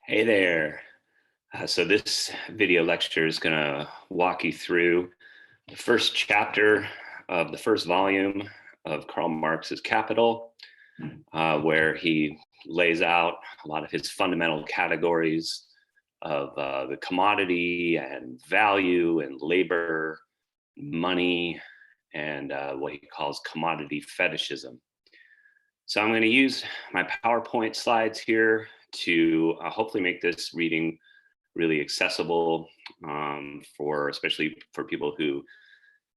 Hey there. So this video lecture is going to walk you through the first chapter of the first volume of Karl Marx's Capital, where he lays out a lot of his fundamental categories of the commodity and value and labor, money, and what he calls commodity fetishism. So I'm going to use my PowerPoint slides here to hopefully make this reading really accessible for especially for people who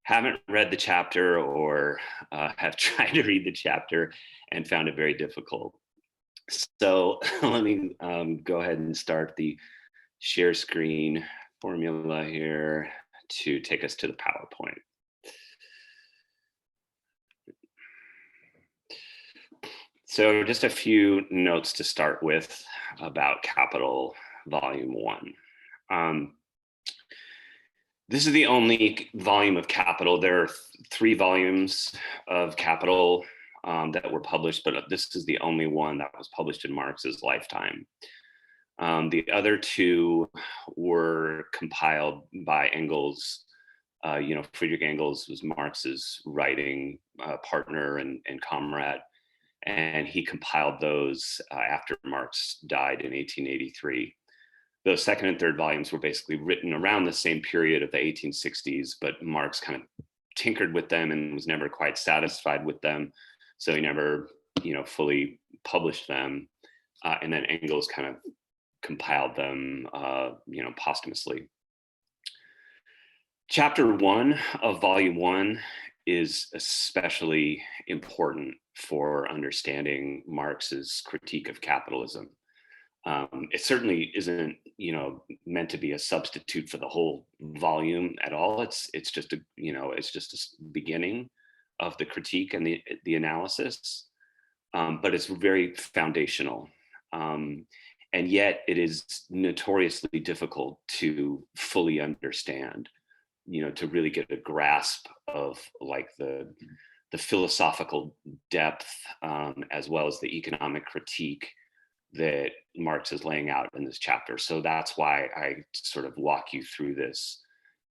haven't read the chapter or have tried to read the chapter and found it very difficult. So let me go ahead and start the share screen formula here to take us to the PowerPoint. So just a few notes to start with about Capital Volume 1. This is the only volume of Capital. There are 3 volumes of Capital that were published, but this is the only one that was published in Marx's lifetime. The other 2 were compiled by Engels. Friedrich Engels was Marx's writing partner and comrade, and he compiled those after Marx died in 1883. The second and third volumes were basically written around the same period of the 1860s, but Marx kind of tinkered with them and was never quite satisfied with them. So he never, fully published them. And then Engels kind of compiled them, posthumously. Chapter 1 of volume 1 is especially important for understanding Marx's critique of capitalism. It certainly isn't, meant to be a substitute for the whole volume at all. It's just a beginning of the critique and the analysis, but it's very foundational, and yet it is notoriously difficult to fully understand. To really get a grasp of like the philosophical depth, as well as the economic critique that Marx is laying out in this chapter. So that's why I sort of walk you through this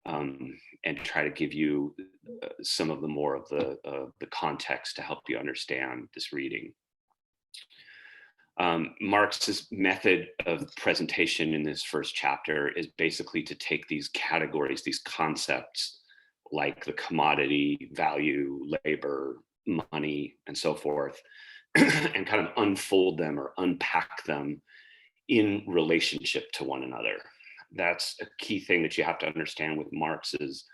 and try to give you some of the more of the context to help you understand this reading. Marx's method of presentation in this first chapter is basically to take these categories, these concepts like the commodity, value, labor, money, and so forth, and kind of unfold them or unpack them in relationship to one another. That's a key thing that you have to understand with Marx's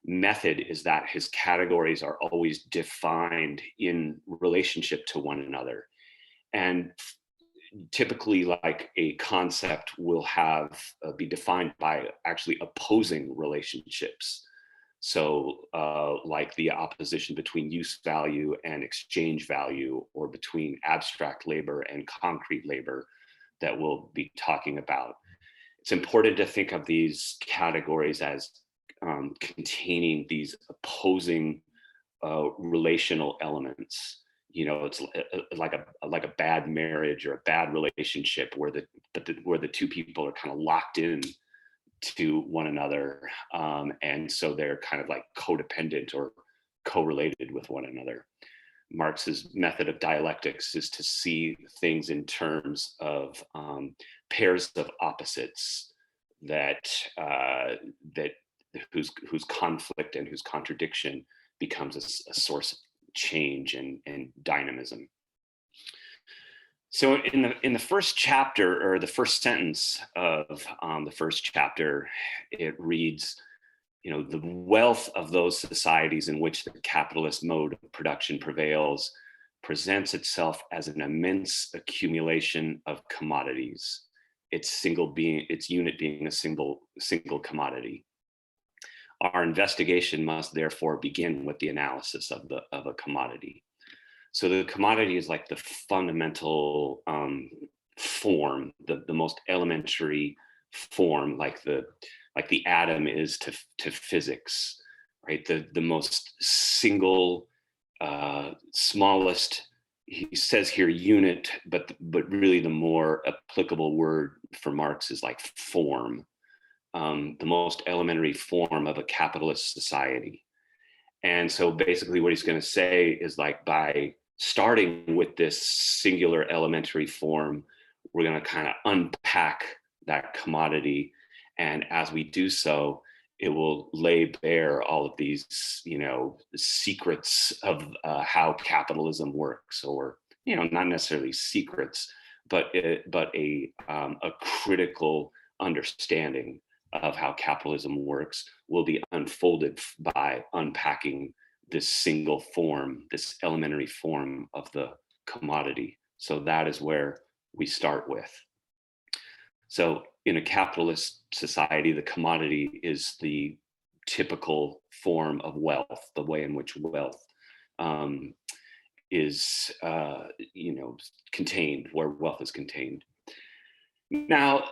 method, is that his categories are always defined in relationship to one another. And typically, like a concept will have be defined by actually opposing relationships. So like the opposition between use value and exchange value, or between abstract labor and concrete labor that we'll be talking about. It's important to think of these categories as containing these opposing relational elements. It's like a bad marriage or a bad relationship where the 2 people are kind of locked in to one another, and so they're kind of like codependent or correlated with one another. Marx's method of dialectics is to see things in terms of pairs of opposites that whose conflict and whose contradiction becomes a source of change and dynamism. So in the first chapter, or the first sentence of the first chapter, it reads, the wealth of those societies in which the capitalist mode of production prevails presents itself as an immense accumulation of commodities, its unit being a single commodity. Our investigation must therefore begin with the analysis of a commodity. So the commodity is like the fundamental form, the most elementary form, like the atom is to physics, right? The most single, smallest he says here unit, but really the more applicable word for Marx is like form, the most elementary form of a capitalist society. And so basically what he's going to say is like, by starting with this singular elementary form, we're going to kind of unpack that commodity. And as we do so, it will lay bare all of these, secrets of how capitalism works, or, not necessarily secrets, but a critical understanding of how capitalism works will be unfolded by unpacking this single form, this elementary form of the commodity. So that is where we start with. So in a capitalist society, the commodity is the typical form of wealth, the way in which wealth is, contained, where wealth is contained. Now,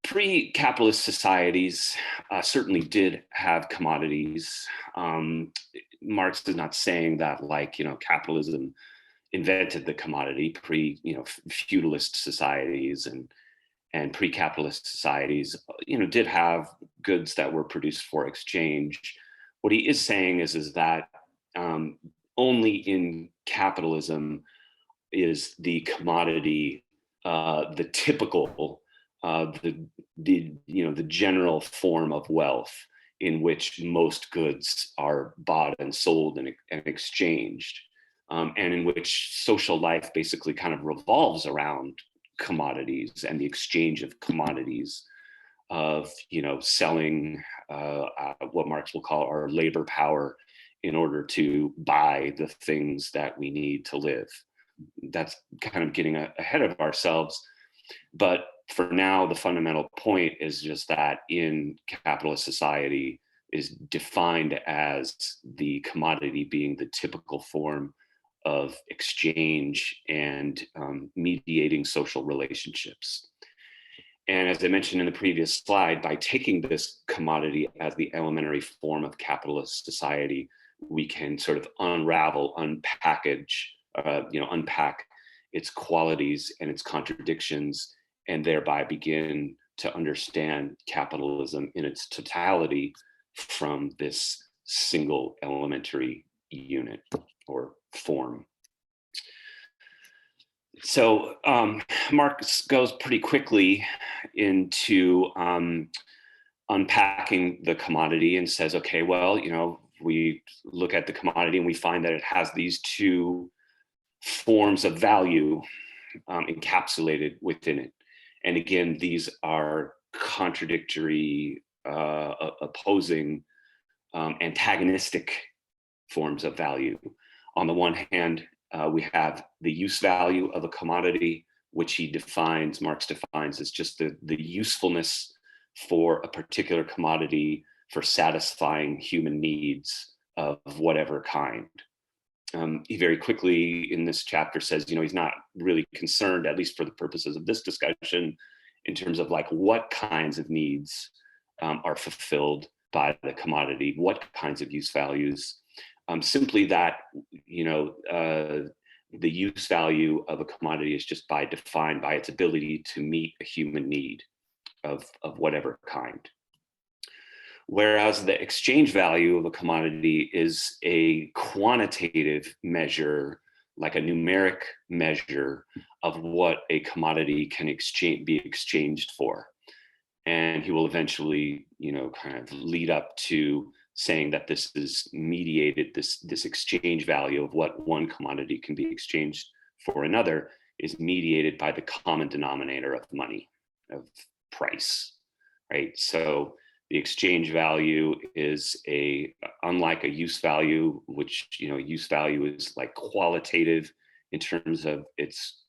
pre-capitalist societies certainly did have commodities. Marx is not saying that, like, capitalism invented the commodity. Feudalist societies and pre-capitalist societies, did have goods that were produced for exchange. What he is saying is that only in capitalism is the commodity the typical, the general form of wealth in which most goods are bought and sold and exchanged, and in which social life basically kind of revolves around commodities and the exchange of commodities, of selling what Marx will call our labor power in order to buy the things that we need to live. That's kind of getting ahead of ourselves. But for now, the fundamental point is just that in capitalist society is defined as the commodity being the typical form of exchange and mediating social relationships. And as I mentioned in the previous slide, by taking this commodity as the elementary form of capitalist society, we can sort of unravel, unpack its qualities and its contradictions, and thereby begin to understand capitalism in its totality from this single elementary unit or form. So Marx goes pretty quickly into unpacking the commodity and says, okay, well, we look at the commodity and we find that it has these two forms of value encapsulated within it. And again, these are contradictory, opposing, antagonistic forms of value. On the one hand, we have the use value of a commodity, which Marx defines as just the usefulness for a particular commodity for satisfying human needs of whatever kind. He very quickly in this chapter says, he's not really concerned, at least for the purposes of this discussion, in terms of like what kinds of needs are fulfilled by the commodity, what kinds of use values. Simply that, the use value of a commodity is just defined by its ability to meet a human need of whatever kind. Whereas the exchange value of a commodity is a quantitative measure, like a numeric measure of what a commodity can be exchanged for. And he will eventually, kind of lead up to saying that this is mediated, this exchange value of what one commodity can be exchanged for another is mediated by the common denominator of money, of price, right? So the exchange value is unlike a use value, which, use value is like qualitative in terms of its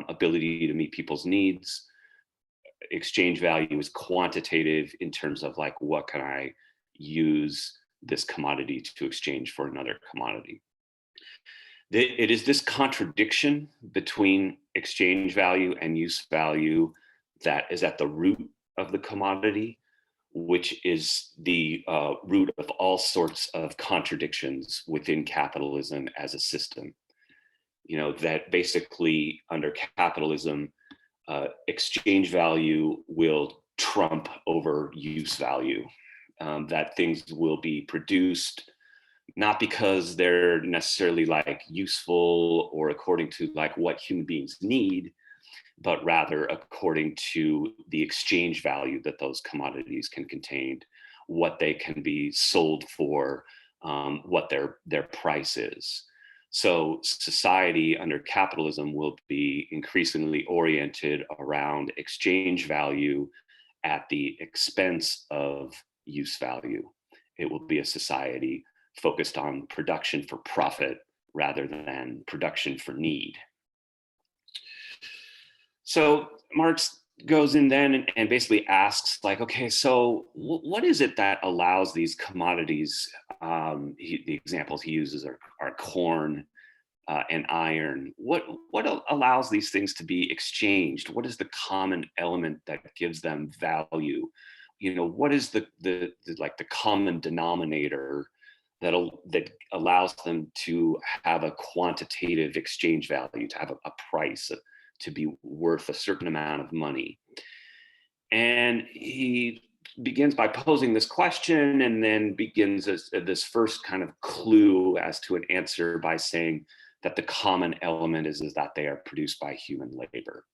ability to meet people's needs. Exchange value is quantitative in terms of like, what can I use this commodity to exchange for another commodity? It is this contradiction between exchange value and use value that is at the root of the commodity, which is the root of all sorts of contradictions within capitalism as a system. that basically under capitalism, exchange value will trump over use value, that things will be produced not because they're necessarily like useful or according to like what human beings need, but rather according to the exchange value that those commodities can contain, what they can be sold for, what their price is. So society under capitalism will be increasingly oriented around exchange value at the expense of use value. It will be a society focused on production for profit rather than production for need. So Marx goes in then and basically asks, like, okay, so what is it that allows these commodities? The examples he uses are corn and iron. What allows these things to be exchanged? What is the common element that gives them value? What is the like the common denominator that allows them to have a quantitative exchange value, to have a price, to be worth a certain amount of money? And he begins by posing this question, and then begins this first kind of clue as to an answer by saying that the common element is that they are produced by human labor.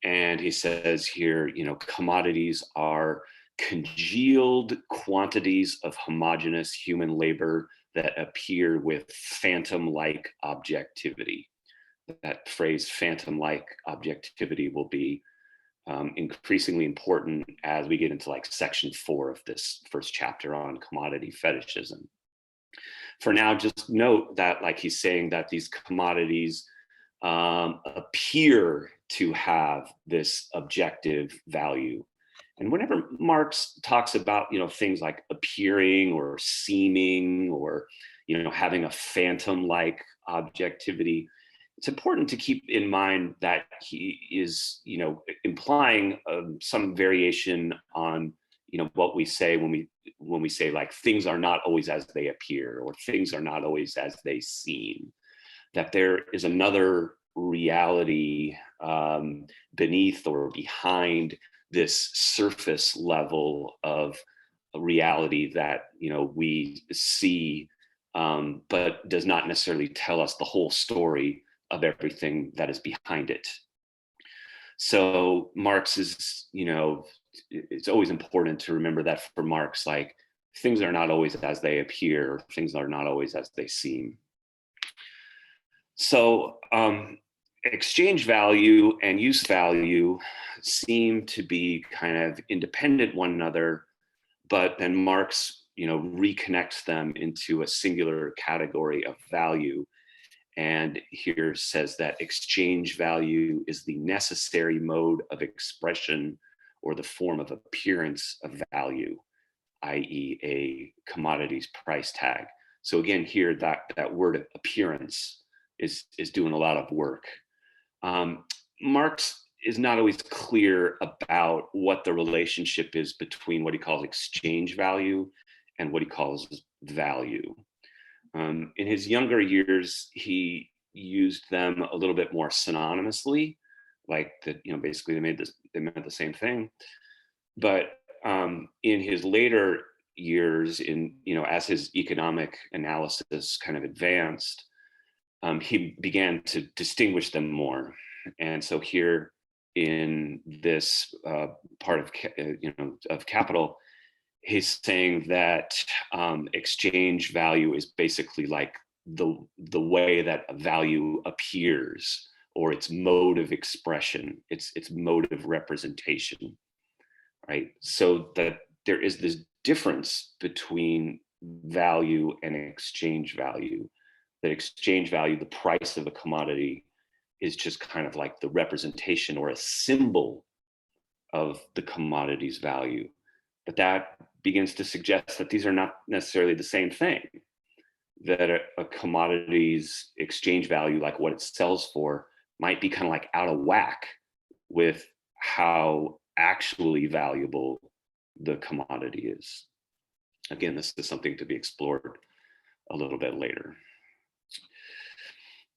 And he says here, commodities are congealed quantities of homogeneous human labor that appear with phantom-like objectivity. That phrase, phantom-like objectivity, will be increasingly important as we get into like section 4 of this first chapter on commodity fetishism. For now, just note that, like, he's saying that these commodities appear to have this objective value. And whenever Marx talks about, things like appearing or seeming or, having a phantom-like objectivity, it's important to keep in mind that he is, implying some variation on, what we say when we say like things are not always as they appear, or things are not always as they seem. That there is another reality beneath or behind this surface level of reality that we see, but does not necessarily tell us the whole story of everything that is behind it. So Marx is, it's always important to remember that for Marx, like, things are not always as they appear, things are not always as they seem. So exchange value and use value seem to be kind of independent one another, but then Marx, reconnects them into a singular category of value. And here says that exchange value is the necessary mode of expression or the form of appearance of value, i.e. a commodity's price tag. So again, here that word appearance is doing a lot of work. Marx is not always clear about what the relationship is between what he calls exchange value and what he calls value. In his younger years, he used them a little bit more synonymously, like that, basically they meant the same thing. But in his later years, as his economic analysis kind of advanced, he began to distinguish them more. And so here in this part of Capital, he's saying that exchange value is basically like the way that a value appears, or its mode of expression, its mode of representation, right? So that there is this difference between value and exchange value. That exchange value, the price of a commodity, is just kind of like the representation or a symbol of the commodity's value. But that begins to suggest that these are not necessarily the same thing. That a commodity's exchange value, like what it sells for, might be kind of like out of whack with how actually valuable the commodity is. Again, this is something to be explored a little bit later.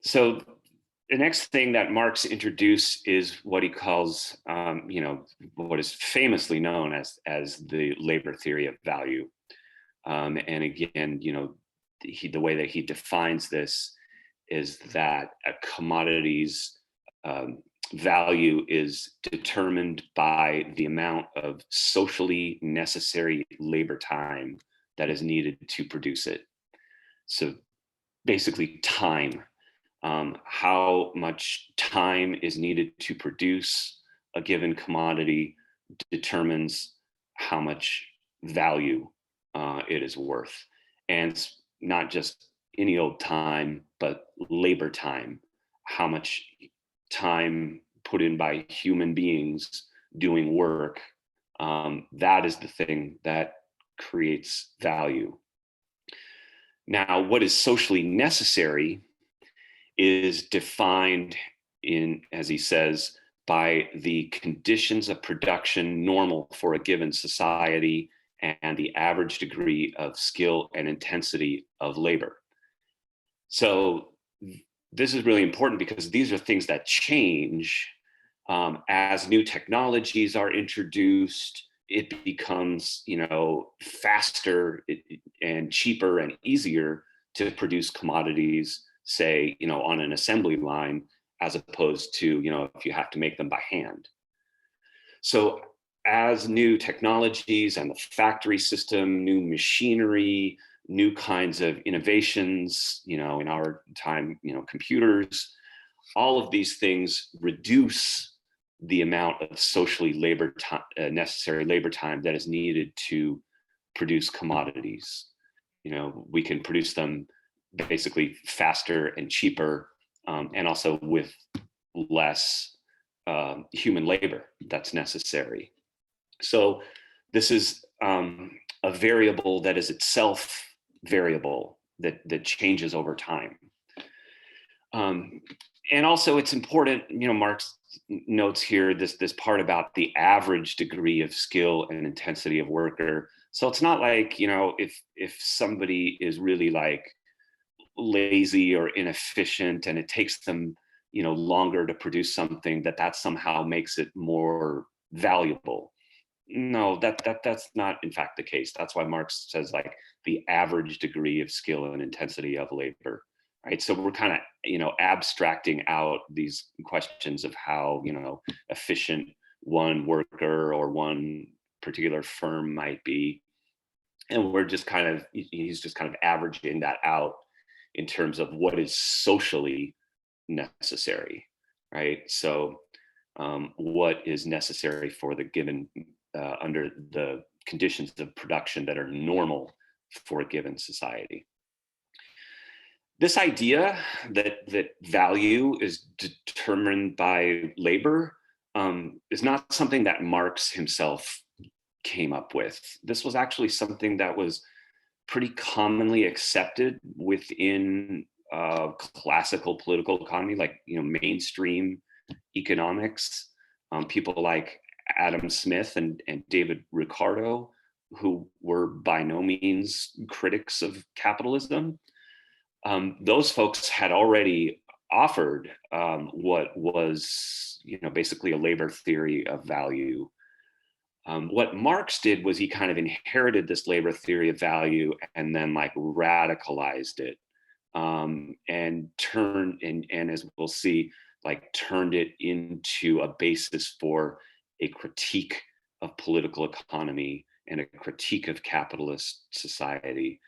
So the next thing that Marx introduced is what he calls, what is famously known as the labor theory of value. And again, the way that he defines this is that a commodity's value is determined by the amount of socially necessary labor time that is needed to produce it. So basically, time. How much time is needed to produce a given commodity determines how much value it is worth. And it's not just any old time, but labor time. How much time put in by human beings doing work, that is the thing that creates value. Now, what is socially necessary is defined in, as he says, by the conditions of production normal for a given society and the average degree of skill and intensity of labor. So this is really important because these are things that change as new technologies are introduced. It becomes, faster and cheaper and easier to produce commodities, say, on an assembly line, as opposed to, if you have to make them by hand. So as new technologies and the factory system, new machinery, new kinds of innovations, in our time, computers, all of these things reduce the amount of socially necessary labor time that is needed to produce commodities. We can produce them basically faster and cheaper, and also with less human labor that's necessary. So this is a variable that is itself variable, that changes over time. And also it's important, Marx notes here this part about the average degree of skill and intensity of worker. So it's not like, if somebody is really like lazy or inefficient and it takes them, longer to produce something, that somehow makes it more valuable. No, that's not in fact the case. That's why Marx says like the average degree of skill and intensity of labor. Right. So we're kind of, abstracting out these questions of how, efficient one worker or one particular firm might be. And he's just kind of averaging that out in terms of what is socially necessary. Right. So what is necessary for the given, under the conditions of production that are normal for a given society. This idea that value is determined by labor is not something that Marx himself came up with. This was actually something that was pretty commonly accepted within classical political economy, like mainstream economics. People like Adam Smith and David Ricardo, who were by no means critics of capitalism. Those folks had already offered what was, basically a labor theory of value. What Marx did was he kind of inherited this labor theory of value and then like radicalized it, and turned, and as we'll see, like turned it into a basis for a critique of political economy and a critique of capitalist society.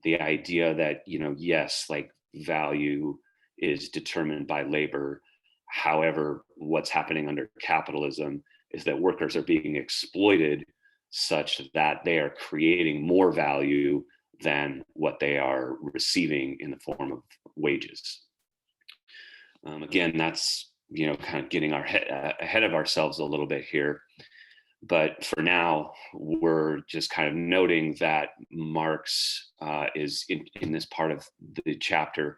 The idea that, yes, like value is determined by labor. However, what's happening under capitalism is that workers are being exploited such that they are creating more value than what they are receiving in the form of wages. Again, that's, kind of getting ahead of ourselves a little bit here. But for now, we're just kind of noting that Marx is in this part of the chapter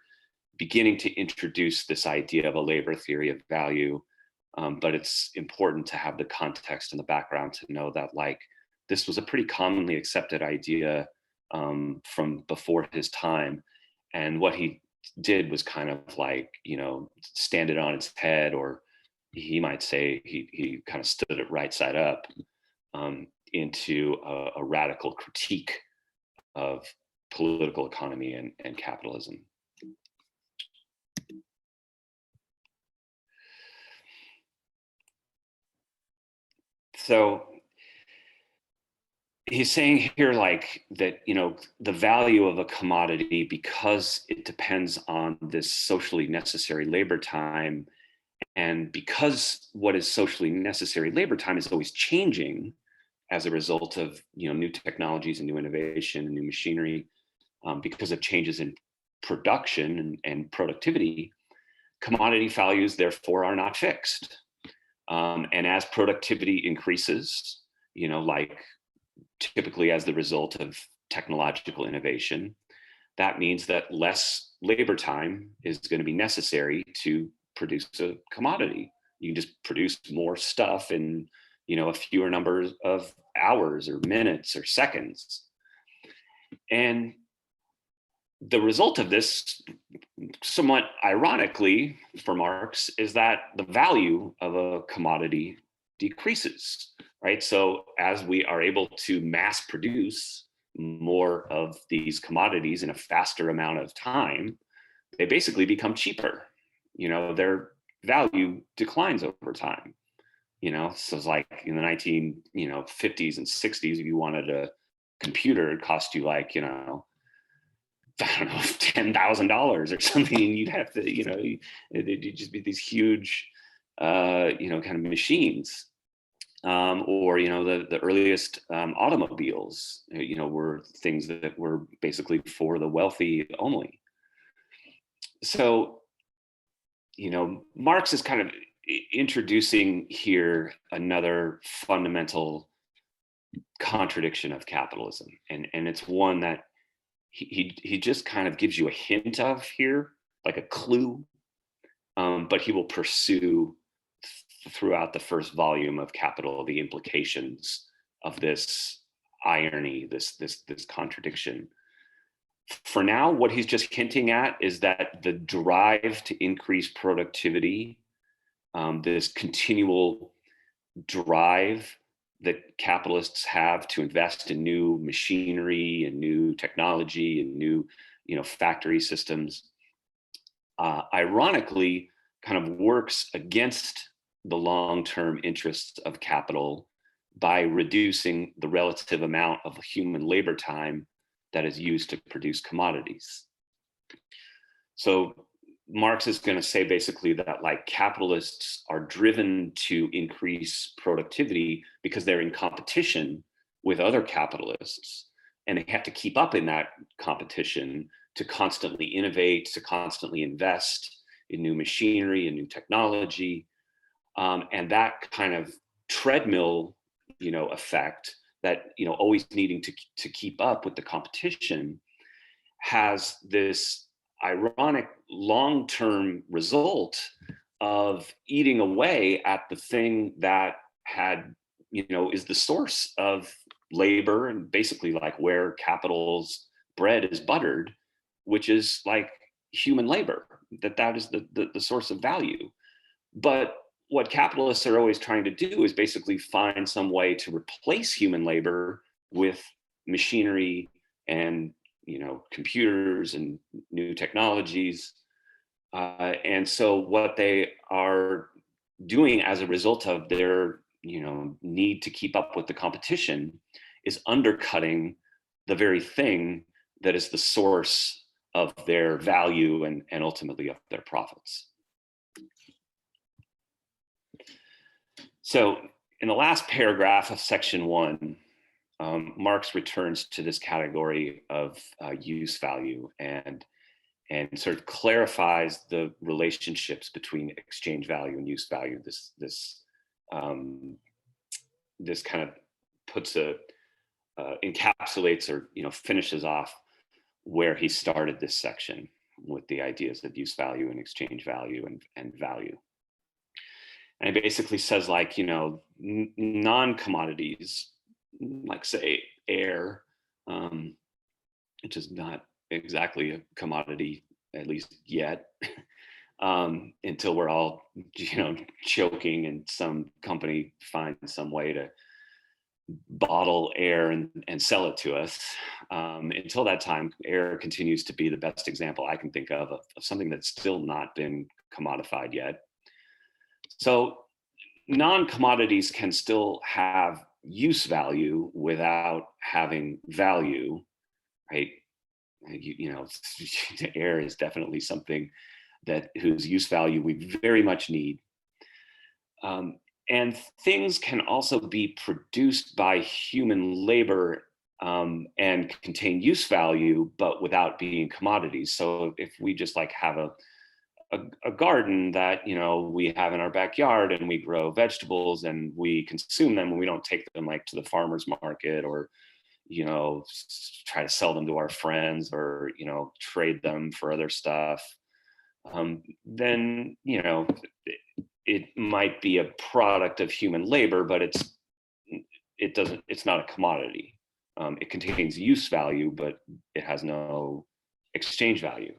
beginning to introduce this idea of a labor theory of value. But it's important to have the context and the background to know that like this was a pretty commonly accepted idea from before his time. And what he did was kind of like, stand it on its head, or he might say he kind of stood it right side up, into a radical critique of political economy and capitalism. So he's saying here, like, that, the value of a commodity, because it depends on this socially necessary labor time, and because what is socially necessary labor time is always changing as a result of, new technologies and new innovation and new machinery, because of changes in production and productivity, commodity values therefore are not fixed. And as productivity increases, like typically as the result of technological innovation, that means that less labor time is going to be necessary to produce a commodity. You can just produce more stuff in, a fewer number of hours or minutes or seconds. And the result of this, somewhat ironically for Marx, is that the value of a commodity decreases, right? So as we are able to mass produce more of these commodities in a faster amount of time, they basically become cheaper. Their value declines over time. So it's like in the 1950s and 60s, if you wanted a computer, it cost you like, I don't know, $10,000 or something, and you'd have to, it'd just be these huge, kind of machines. Or the earliest automobiles, were things that were basically for the wealthy only. So, Marx is kind of introducing here another fundamental contradiction of capitalism, and it's one that he just kind of gives you a hint of here, like a clue, but he will pursue throughout the first volume of Capital the implications of this irony, this contradiction. For now, what he's just hinting at is that the drive to increase productivity, this continual drive that capitalists have to invest in new machinery and new technology and new, factory systems, ironically, kind of works against the long-term interests of capital by reducing the relative amount of human labor time that is used to produce commodities. So Marx is going to say basically that, like, capitalists are driven to increase productivity because they're in competition with other capitalists, and they have to keep up in that competition to constantly innovate, to constantly invest in new machinery and new technology. And that kind of treadmill, effect, that, always needing to keep up with the competition, has this ironic long-term result of eating away at the thing that had, is the source of labor, and basically like where capital's bread is buttered, which is like human labor, that is the source of value. But what capitalists are always trying to do is basically find some way to replace human labor with machinery and, computers and new technologies. And so what they are doing as a result of their, need to keep up with the competition is undercutting the very thing that is the source of their value and ultimately of their profits. So in the last paragraph of section 1, Marx returns to this category of use value and sort of clarifies the relationships between exchange value and use value. This kind of puts encapsulates or finishes off where he started this section with the ideas of use value and exchange value and value. And it basically says, like, non-commodities, like say air, which is not exactly a commodity at least yet, until we're all, choking and some company finds some way to bottle air and sell it to us. Until that time, air continues to be the best example I can think of something that's still not been commodified yet. So non-commodities can still have use value without having value, right? Air is definitely something whose use value we very much need. And things can also be produced by human labor, and contain use value, but without being commodities. So if we just like have a garden that we have in our backyard, and we grow vegetables and we consume them, and we don't take them like to the farmer's market, or try to sell them to our friends, or trade them for other stuff, then it might be a product of human labor, but it's not a commodity. It contains use value, but it has no exchange value.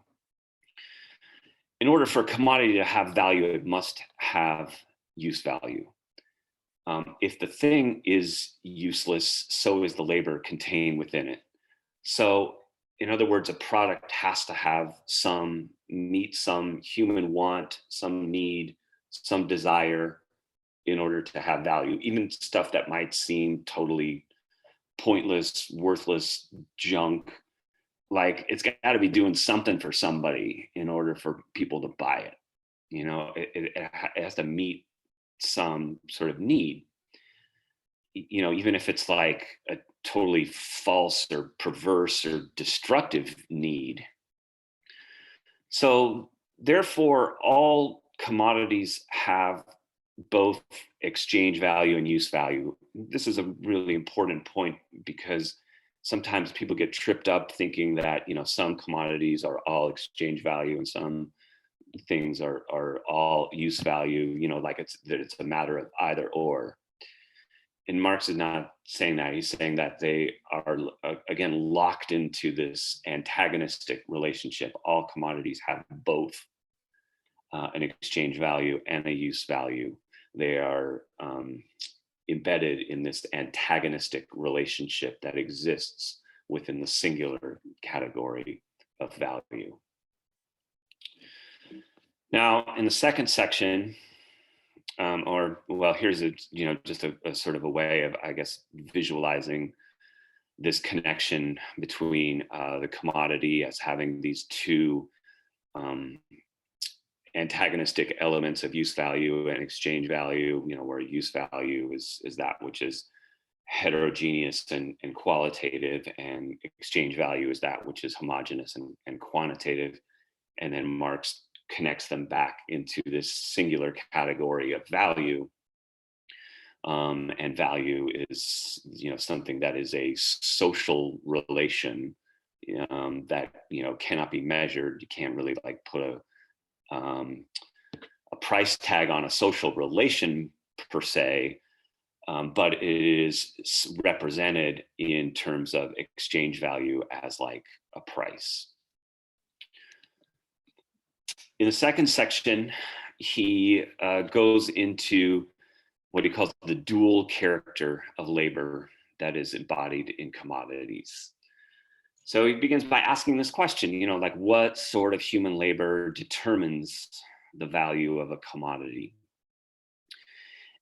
In order for a commodity to have value, it must have use value. If the thing is useless, so is the labor contained within it. So, in other words, a product has to meet some human want, some need, some desire in order to have value. Even stuff that might seem totally pointless, worthless junk, like it's got to be doing something for somebody in order for people to buy it. It has to meet some sort of need, even if it's like a totally false or perverse or destructive need. So therefore, all commodities have both exchange value and use value. This is a really important point, because sometimes people get tripped up thinking that some commodities are all exchange value and some things are all use value, like it's a matter of either or. And Marx is not saying that. He's saying that they are, again, locked into this antagonistic relationship. All commodities have both an exchange value and a use value. They are embedded in this antagonistic relationship that exists within the singular category of value. Now, in the second section, here's just a sort of a way of, I guess, visualizing this connection between the commodity as having these two antagonistic elements of use value and exchange value, where use value is that which is heterogeneous and qualitative, and exchange value is that which is homogeneous and quantitative. And then Marx connects them back into this singular category of value. And value is, something that is a social relation that, cannot be measured. You can't really like put a price tag on a social relation per se, but it is represented in terms of exchange value as like a price. In the second section, he goes into what he calls the dual character of labor that is embodied in commodities. So he begins by asking this question, like what sort of human labor determines the value of a commodity?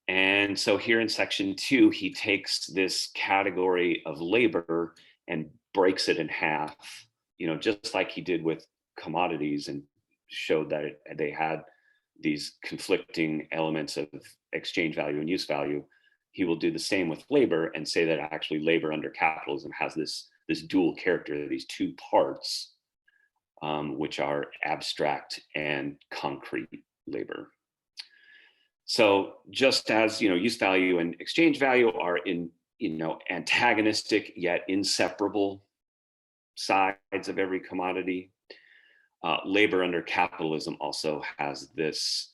And so here in section 2, he takes this category of labor and breaks it in half, just like he did with commodities, and showed that they had these conflicting elements of exchange value and use value. He will do the same with labor and say that actually labor under capitalism has this dual character, these two parts, which are abstract and concrete labor. So just as use value and exchange value are in antagonistic yet inseparable sides of every commodity, labor under capitalism also has this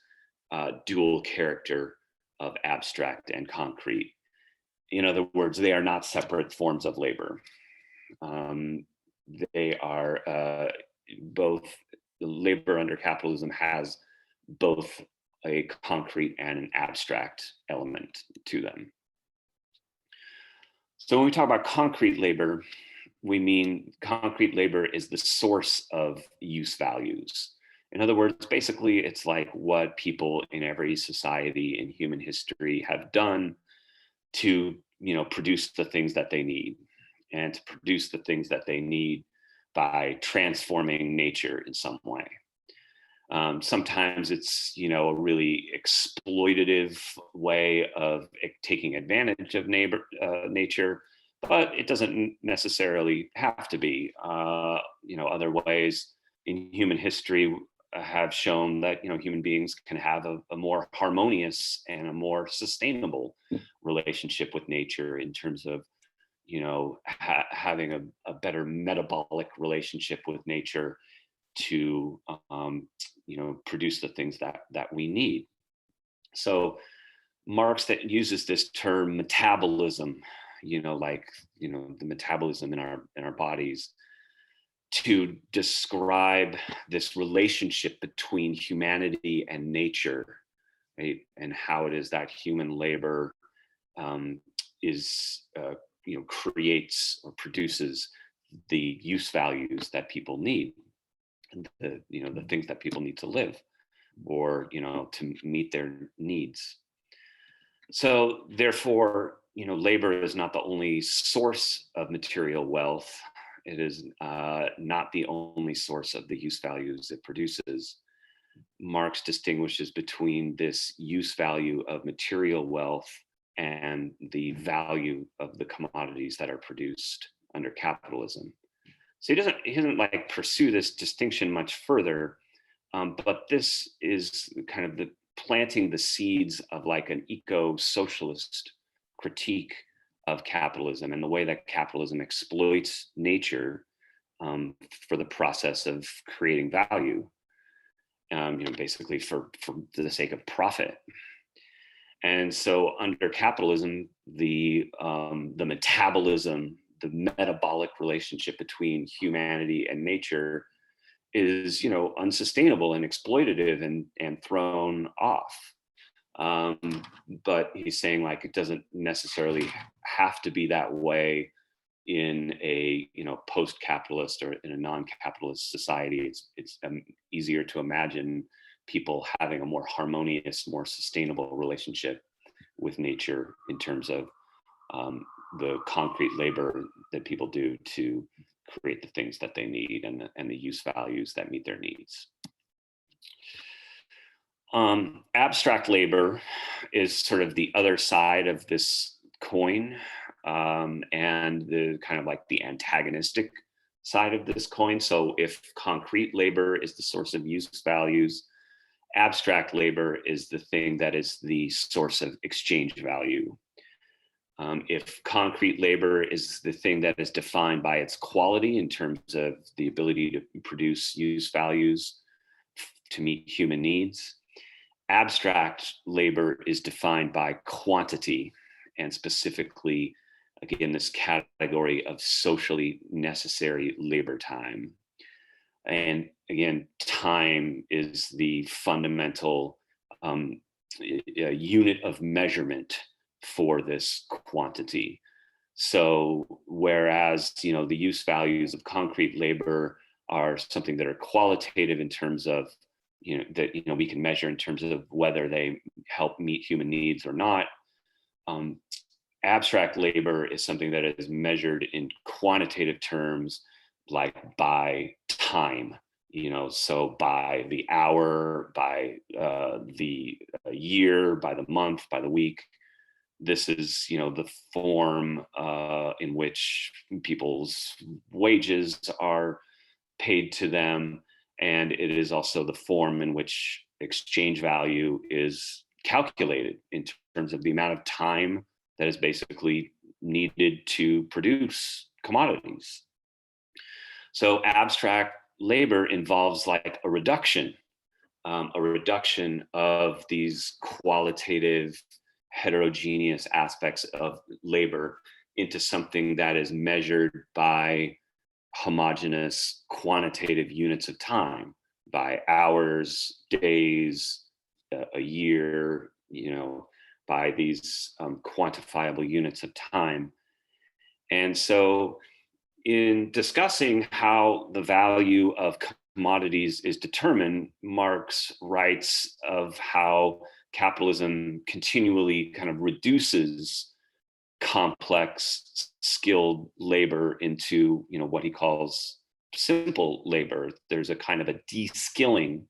dual character of abstract and concrete. In other words, they are not separate forms of labor. They are both labor under capitalism has both a concrete and an abstract element to them. So when we talk about concrete labor, we mean concrete labor is the source of use values. In other words, basically, it's like what people in every society in human history have done to, produce the things that they need, and to produce the things that they need by transforming nature in some way. Sometimes it's, a really exploitative way of taking advantage of nature, but it doesn't necessarily have to be. Other ways in human history have shown that, human beings can have a more harmonious and a more sustainable relationship with nature in terms of, having a better metabolic relationship with nature to produce the things that we need. So Marx that uses this term metabolism, the metabolism in our bodies, to describe this relationship between humanity and nature, right? And how it is that human labor creates or produces the use values that people need, the things that people need to live, or to meet their needs. So therefore, labor is not the only source of material wealth. It is not the only source of the use values it produces. Marx distinguishes between this use value of material wealth and the value of the commodities that are produced under capitalism. So he doesn't like pursue this distinction much further, but this is kind of the planting the seeds of like an eco-socialist critique of capitalism and the way that capitalism exploits nature for the process of creating value, basically for the sake of profit. And so under capitalism, the metabolism, the metabolic relationship between humanity and nature is, unsustainable and exploitative and thrown off. But he's saying like it doesn't necessarily have to be that way in a post-capitalist or in a non-capitalist society. It's easier to imagine people having a more harmonious, more sustainable relationship with nature in terms of the concrete labor that people do to create the things that they need and the use values that meet their needs. Abstract labor is sort of the other side of this coin, and the kind of like the antagonistic side of this coin. So if concrete labor is the source of use values, abstract labor is the thing that is the source of exchange value. If concrete labor is the thing that is defined by its quality in terms of the ability to produce use values to meet human needs, abstract labor is defined by quantity, and specifically, again, this category of socially necessary labor time. And again, time is the fundamental unit of measurement for this quantity. So whereas, the use values of concrete labor are something that are qualitative in terms of, that, we can measure in terms of whether they help meet human needs or not, abstract labor is something that is measured in quantitative terms, like by time, so by the hour, by the year, by the month, by the week. This is, the form in which people's wages are paid to them. And it is also the form in which exchange value is calculated in terms of the amount of time that is basically needed to produce commodities. So abstract labor involves like a reduction of these qualitative heterogeneous aspects of labor into something that is measured by homogeneous quantitative units of time, by hours, days, a year, by these quantifiable units of time. And so in discussing how the value of commodities is determined, Marx writes of how capitalism continually kind of reduces complex, skilled labor into, what he calls simple labor. There's a kind of a de-skilling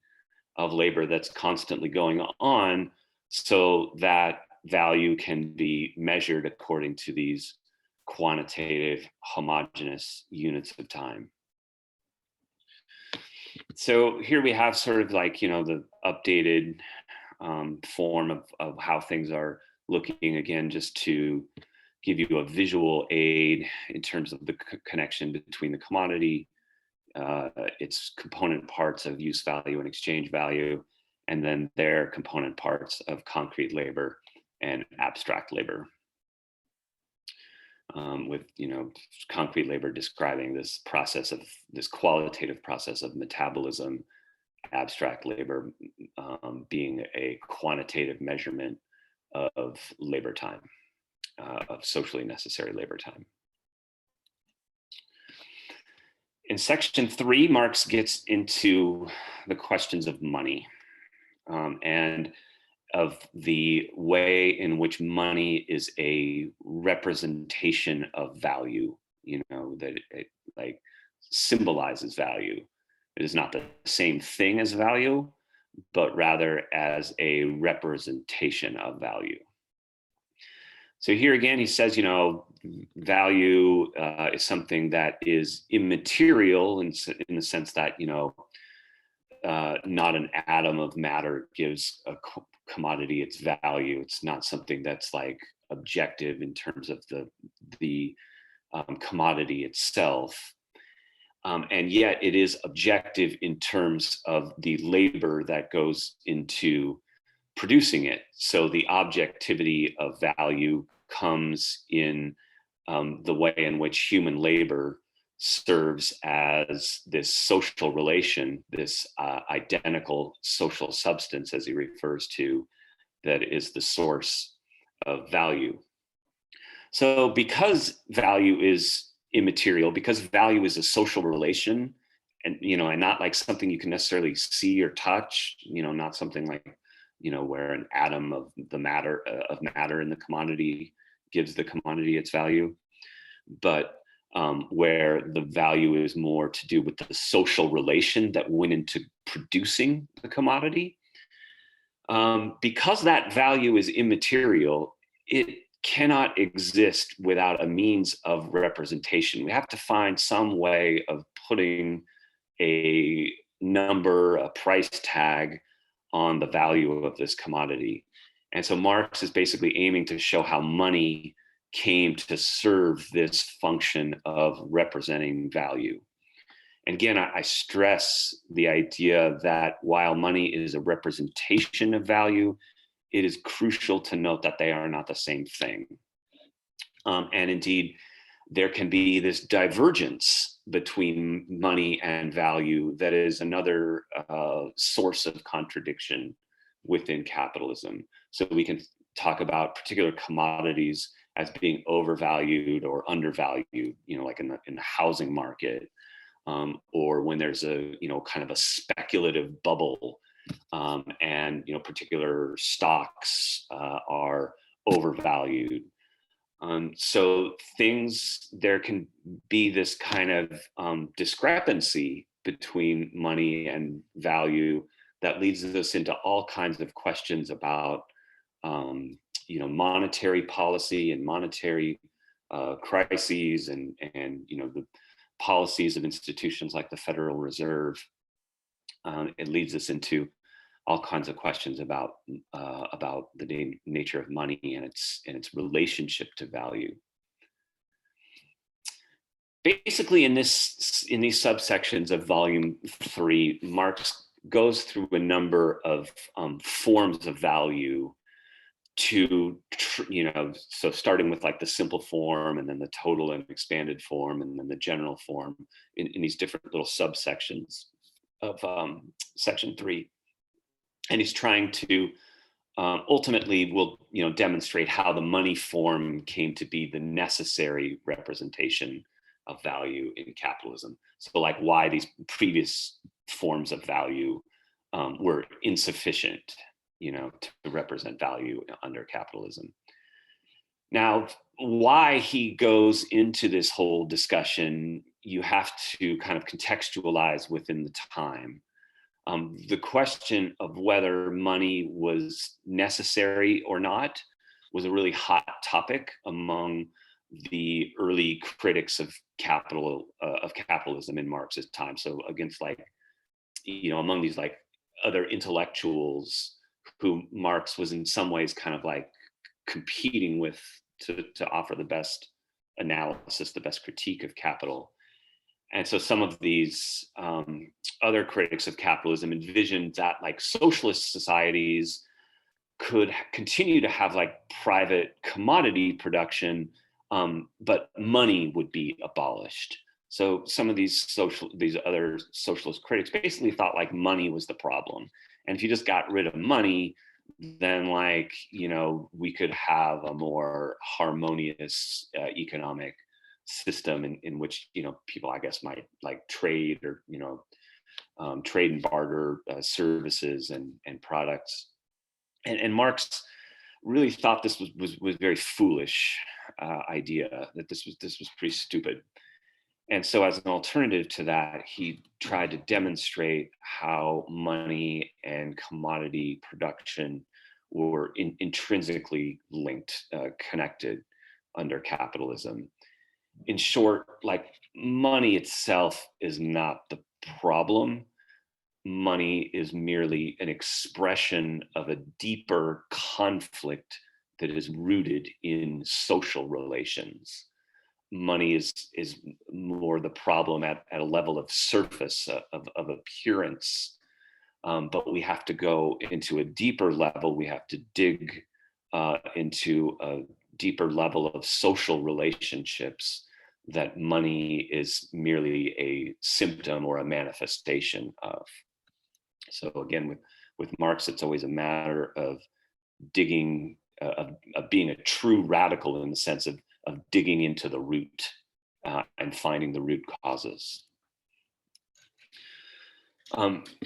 of labor that's constantly going on, so that value can be measured according to these quantitative, homogeneous units of time. So here we have sort of like, the updated form of how things are looking, again, just to give you a visual aid in terms of the connection between the commodity, its component parts of use value and exchange value, and then their component parts of concrete labor and abstract labor. With concrete labor describing this qualitative process of metabolism, abstract labor being a quantitative measurement of labor time, of socially necessary labor time. In section 3, Marx gets into the questions of money and of the way in which money is a representation of value, that it like symbolizes value. It is not the same thing as value, but rather as a representation of value. So here again, he says, value is something that is immaterial in the sense that, not an atom of matter gives a commodity its value. It's not something that's like objective in terms of the commodity itself. And yet it is objective in terms of the labor that goes into producing it. So the objectivity of value comes in the way in which human labor serves as this social relation, this identical social substance, as he refers to, that is the source of value. So because value is immaterial, because value is a social relation, and and not like something you can necessarily see or touch, not something like where an atom of the matter in the commodity gives the commodity its value, but where the value is more to do with the social relation that went into producing the commodity. Because that value is immaterial, it cannot exist without a means of representation. We have to find some way of putting a number, a price tag on the value of this commodity. And so Marx is basically aiming to show how money came to serve this function of representing value. And again, I stress the idea that while money is a representation of value, it is crucial to note that they are not the same thing. And indeed, there can be this divergence between money and value that is another source of contradiction within capitalism. So we can talk about particular commodities as being overvalued or undervalued, like in the housing market, or when there's a kind of a speculative bubble, and particular stocks are overvalued. So there can be this kind of discrepancy between money and value that leads us into all kinds of questions about monetary policy and monetary crises, and the policies of institutions like the Federal Reserve. It leads us into all kinds of questions about the nature of money and its relationship to value. Basically, in these subsections of Volume 3, Marx goes through a number of forms of value to, so starting with like the simple form, and then the total and expanded form, and then the general form in these different little subsections section 3, and he's trying to ultimately will demonstrate how the money form came to be the necessary representation of value in capitalism. So like why these previous forms of value were insufficient, to represent value under capitalism. Now, why he goes into this whole discussion, you have to kind of contextualize within the time. The question of whether money was necessary or not was a really hot topic among the early critics of capitalism in Marx's time. So against among these other intellectuals who Marx was in some ways kind of like competing with to offer the best analysis, the best critique of capital. And so some of these other critics of capitalism envisioned that socialist societies could continue to have private commodity production, but money would be abolished. So some of these other socialist critics basically thought money was the problem. And if you just got rid of money, then we could have a more harmonious economic system in which people, I guess, might trade or trade and barter services and products. And Marx really thought this was very foolish idea, that this was pretty stupid. And so as an alternative to that, he tried to demonstrate how money and commodity production were intrinsically linked, connected under capitalism. In short, money itself is not the problem. Money is merely an expression of a deeper conflict that is rooted in social relations. Money is more the problem at a level of surface, of appearance. But we have to go into a deeper level. We have to dig into a deeper level of social relationships that money is merely a symptom or a manifestation of. So again, with Marx, it's always a matter of digging, of being a true radical in the sense of digging into the root and finding the root causes.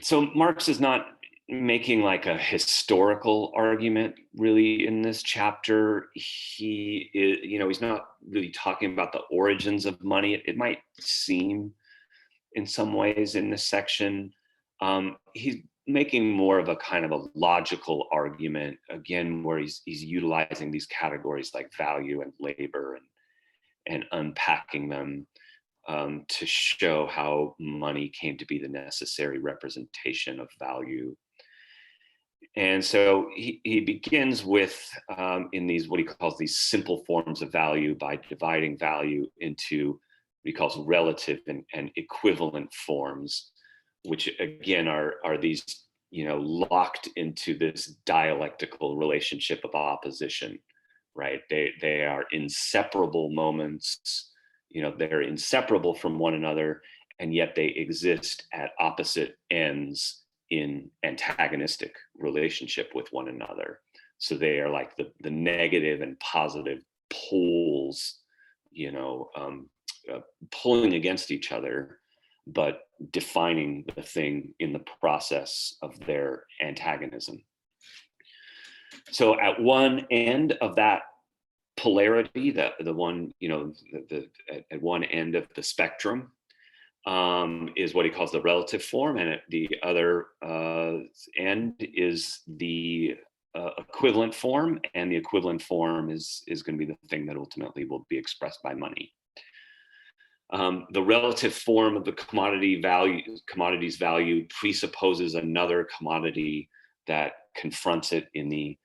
So Marx is not making a historical argument really in this chapter. He is, he's not really talking about the origins of money. It might seem in some ways in this section. He's making more of a kind of a logical argument, again, where he's utilizing these categories like value and labor and unpacking them to show how money came to be the necessary representation of value. And so he begins with, in these, what he calls these simple forms of value, by dividing value into what he calls relative and equivalent forms, which again are these, locked into this dialectical relationship of opposition, right? They are inseparable moments, they're inseparable from one another, and yet they exist at opposite ends in antagonistic relationship with one another. So they are like the negative and positive poles, pulling against each other, but defining the thing in the process of their antagonism. So at one end of that polarity, the one, at one end of the spectrum, is what he calls the relative form, and at the other end is the equivalent form, and the equivalent form is going to be the thing that ultimately will be expressed by money. The relative form of the commodity's value presupposes another commodity that confronts it in the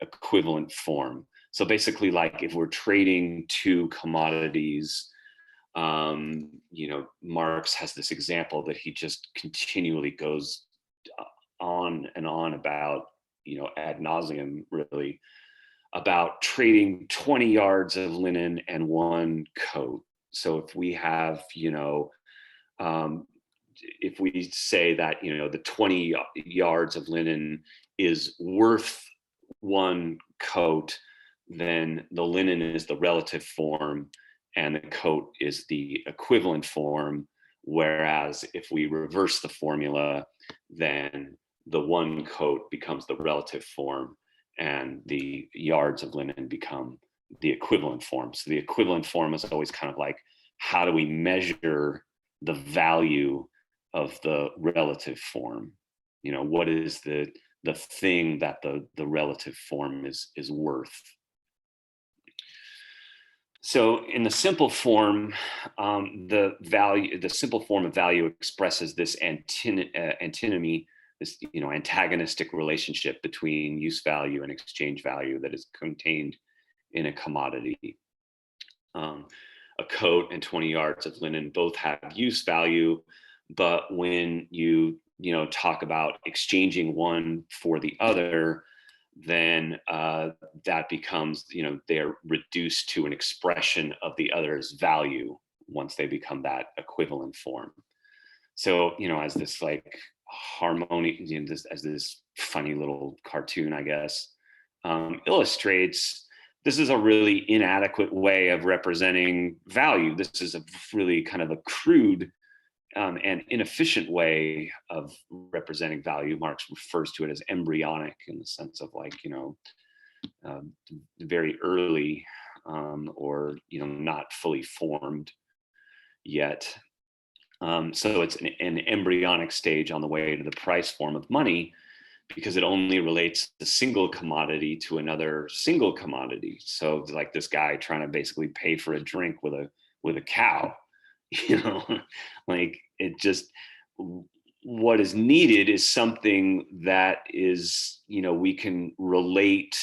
equivalent form. So basically, if we're trading two commodities, Marx has this example that he just continually goes on and on about, ad nauseum, really, about trading 20 yards of linen and one coat. So if we have, if we say that, the 20 yards of linen is worth one coat, then the linen is the relative form and the coat is the equivalent form. Whereas if we reverse the formula, then the one coat becomes the relative form and the yards of linen become the equivalent form. So the equivalent form is always kind of like, how do we measure the value of the relative form? What is the thing that the relative form is worth? So in the simple form, the simple form of value expresses this antinomy, this antagonistic relationship between use value and exchange value that is contained in a commodity. A coat and 20 yards of linen both have use value, but when you talk about exchanging one for the other, then that becomes, they're reduced to an expression of the other's value once they become that equivalent form. So, as this like harmony, as this funny little cartoon, I guess, illustrates, this is a really inadequate way of representing value. This is a really kind of a crude and inefficient way of representing value. Marx refers to it as embryonic in the sense of like, very early or, not fully formed yet. So it's an embryonic stage on the way to the price form of money, because it only relates the single commodity to another single commodity. So like this guy trying to basically pay for a drink with a cow, like it just, what is needed is something that is, we can relate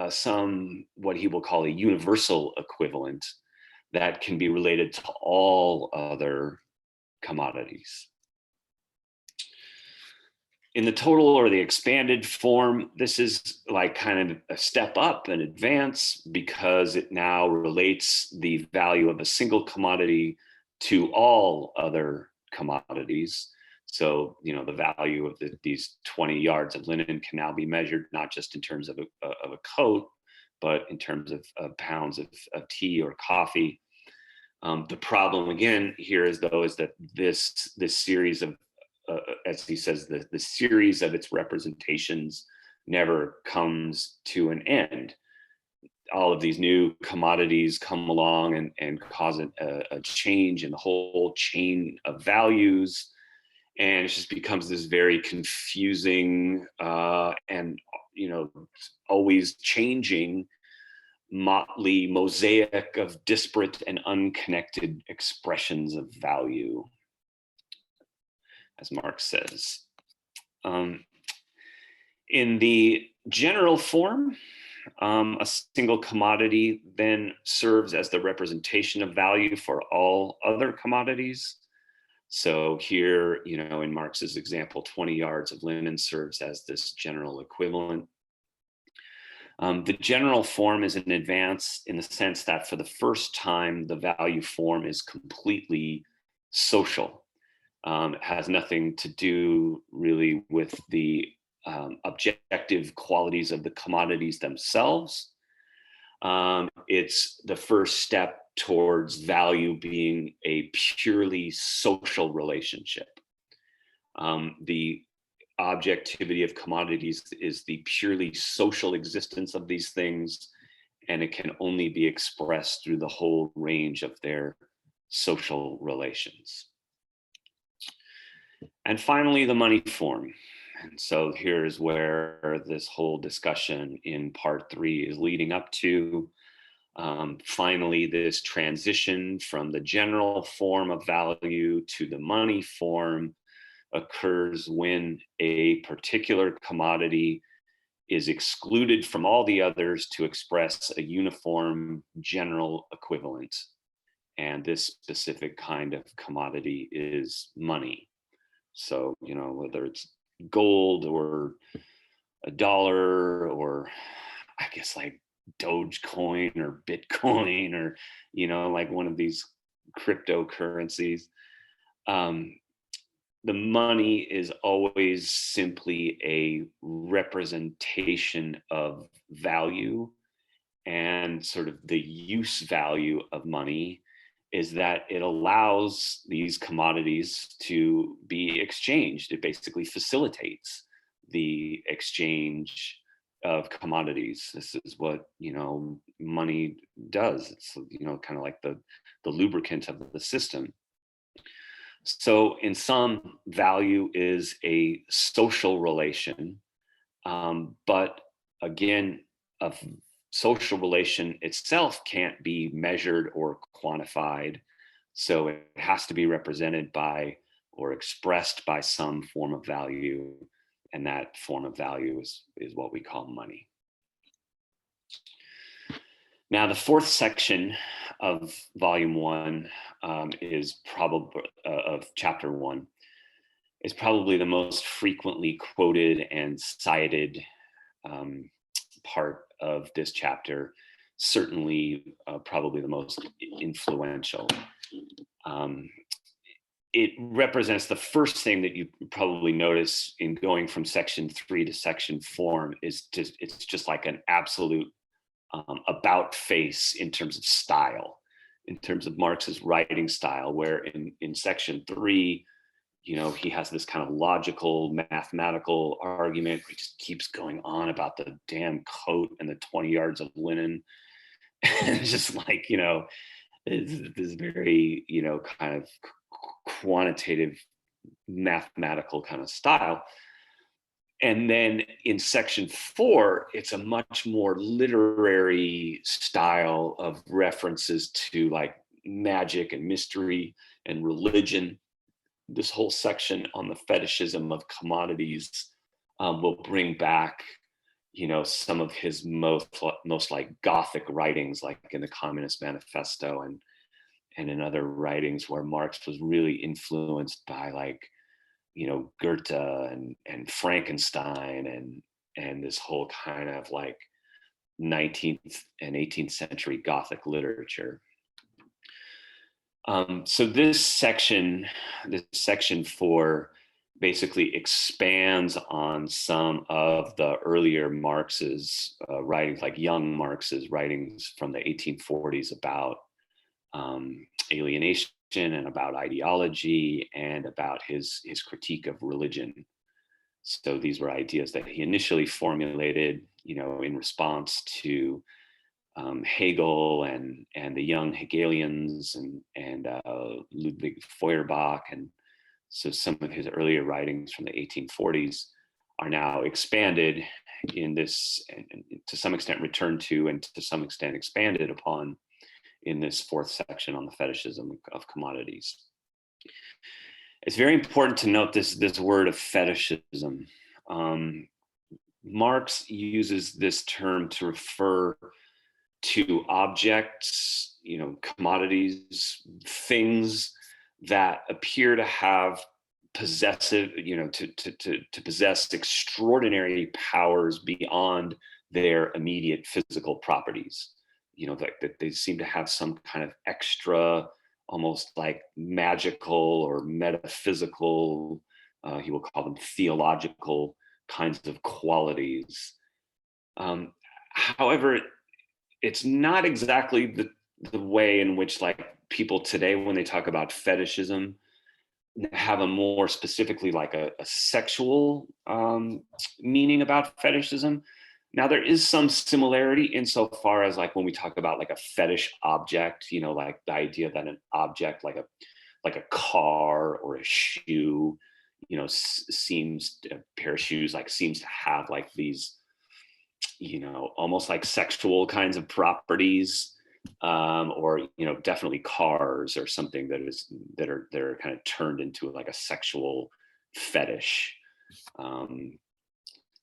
some, what he will call a universal equivalent that can be related to all other commodities. In the total or the expanded form, this is like kind of a step up, an advance, because it now relates the value of a single commodity to all other commodities. So, the value of these 20 yards of linen can now be measured not just in terms of a coat, but in terms of pounds of tea or coffee. The problem again here is that this series of as he says, the series of its representations never comes to an end. All of these new commodities come along and cause a change in the whole chain of values. And it just becomes this very confusing and, always changing motley mosaic of disparate and unconnected expressions of value, as Marx says. In the general form, a single commodity then serves as the representation of value for all other commodities. So here, in Marx's example, 20 yards of linen serves as this general equivalent. The general form is an advance in the sense that for the first time, the value form is completely social. It has nothing to do really with the objective qualities of the commodities themselves. It's the first step towards value being a purely social relationship. The objectivity of commodities is the purely social existence of these things, and it can only be expressed through the whole range of their social relations. And finally, the money form. And so here's where this whole discussion in part 3 is leading up to. Finally, this transition from the general form of value to the money form occurs when a particular commodity is excluded from all the others to express a uniform general equivalent. And this specific kind of commodity is money. So, whether it's gold or a dollar or I guess like Dogecoin or Bitcoin or, like one of these cryptocurrencies. the money is always simply a representation of value, and sort of the use value of money is that it allows these commodities to be exchanged. It basically facilitates the exchange of commodities. This is what, money does. It's, kind of like the lubricant of the system. So in sum, value is a social relation, but again, a social relation itself can't be measured or quantified. So it has to be represented by or expressed by some form of value. And that form of value is what we call money. Now, the fourth section of volume 1 is probably of chapter 1 is probably the most frequently quoted and cited part of this chapter. Certainly, probably the most influential. It represents the first thing that you probably notice in going from section 3 to section 4 is it's just like an absolute about face in terms of style, in terms of Marx's writing style, where in section 3, he has this kind of logical, mathematical argument. He just keeps going on about the damn coat and the 20 yards of linen. And it's just like, this very, kind of quantitative, mathematical kind of style. And then in section 4, it's a much more literary style of references to like magic and mystery and religion. This whole section on the fetishism of commodities will bring back, some of his most like Gothic writings, like in the Communist Manifesto and in other writings where Marx was really influenced by like, Goethe and Frankenstein and this whole kind of like 19th and 18th century Gothic literature. So this section 4, basically expands on some of the earlier Marx's writings, like young Marx's writings from the 1840s about alienation and about ideology and about his critique of religion. So these were ideas that he initially formulated, in response to Hegel and the young Hegelians and Ludwig Feuerbach. And so some of his earlier writings from the 1840s are now expanded in this, and to some extent returned to, and to some extent expanded upon in this fourth section on the fetishism of commodities. It's very important to note this word of fetishism. Marx uses this term to refer to objects, commodities, things that appear to have possessive, to possess extraordinary powers beyond their immediate physical properties. That they seem to have some kind of extra, almost like magical or metaphysical, he will call them theological kinds of qualities. However, it's not exactly the way in which like people today, when they talk about fetishism, have a more specifically like a sexual meaning about fetishism. Now, there is some similarity insofar as like when we talk about like a fetish object, like the idea that an object like a car or a shoe, seems, a pair of shoes like seems to have like these, almost like sexual kinds of properties, or definitely cars or something that are kind of turned into like a sexual fetish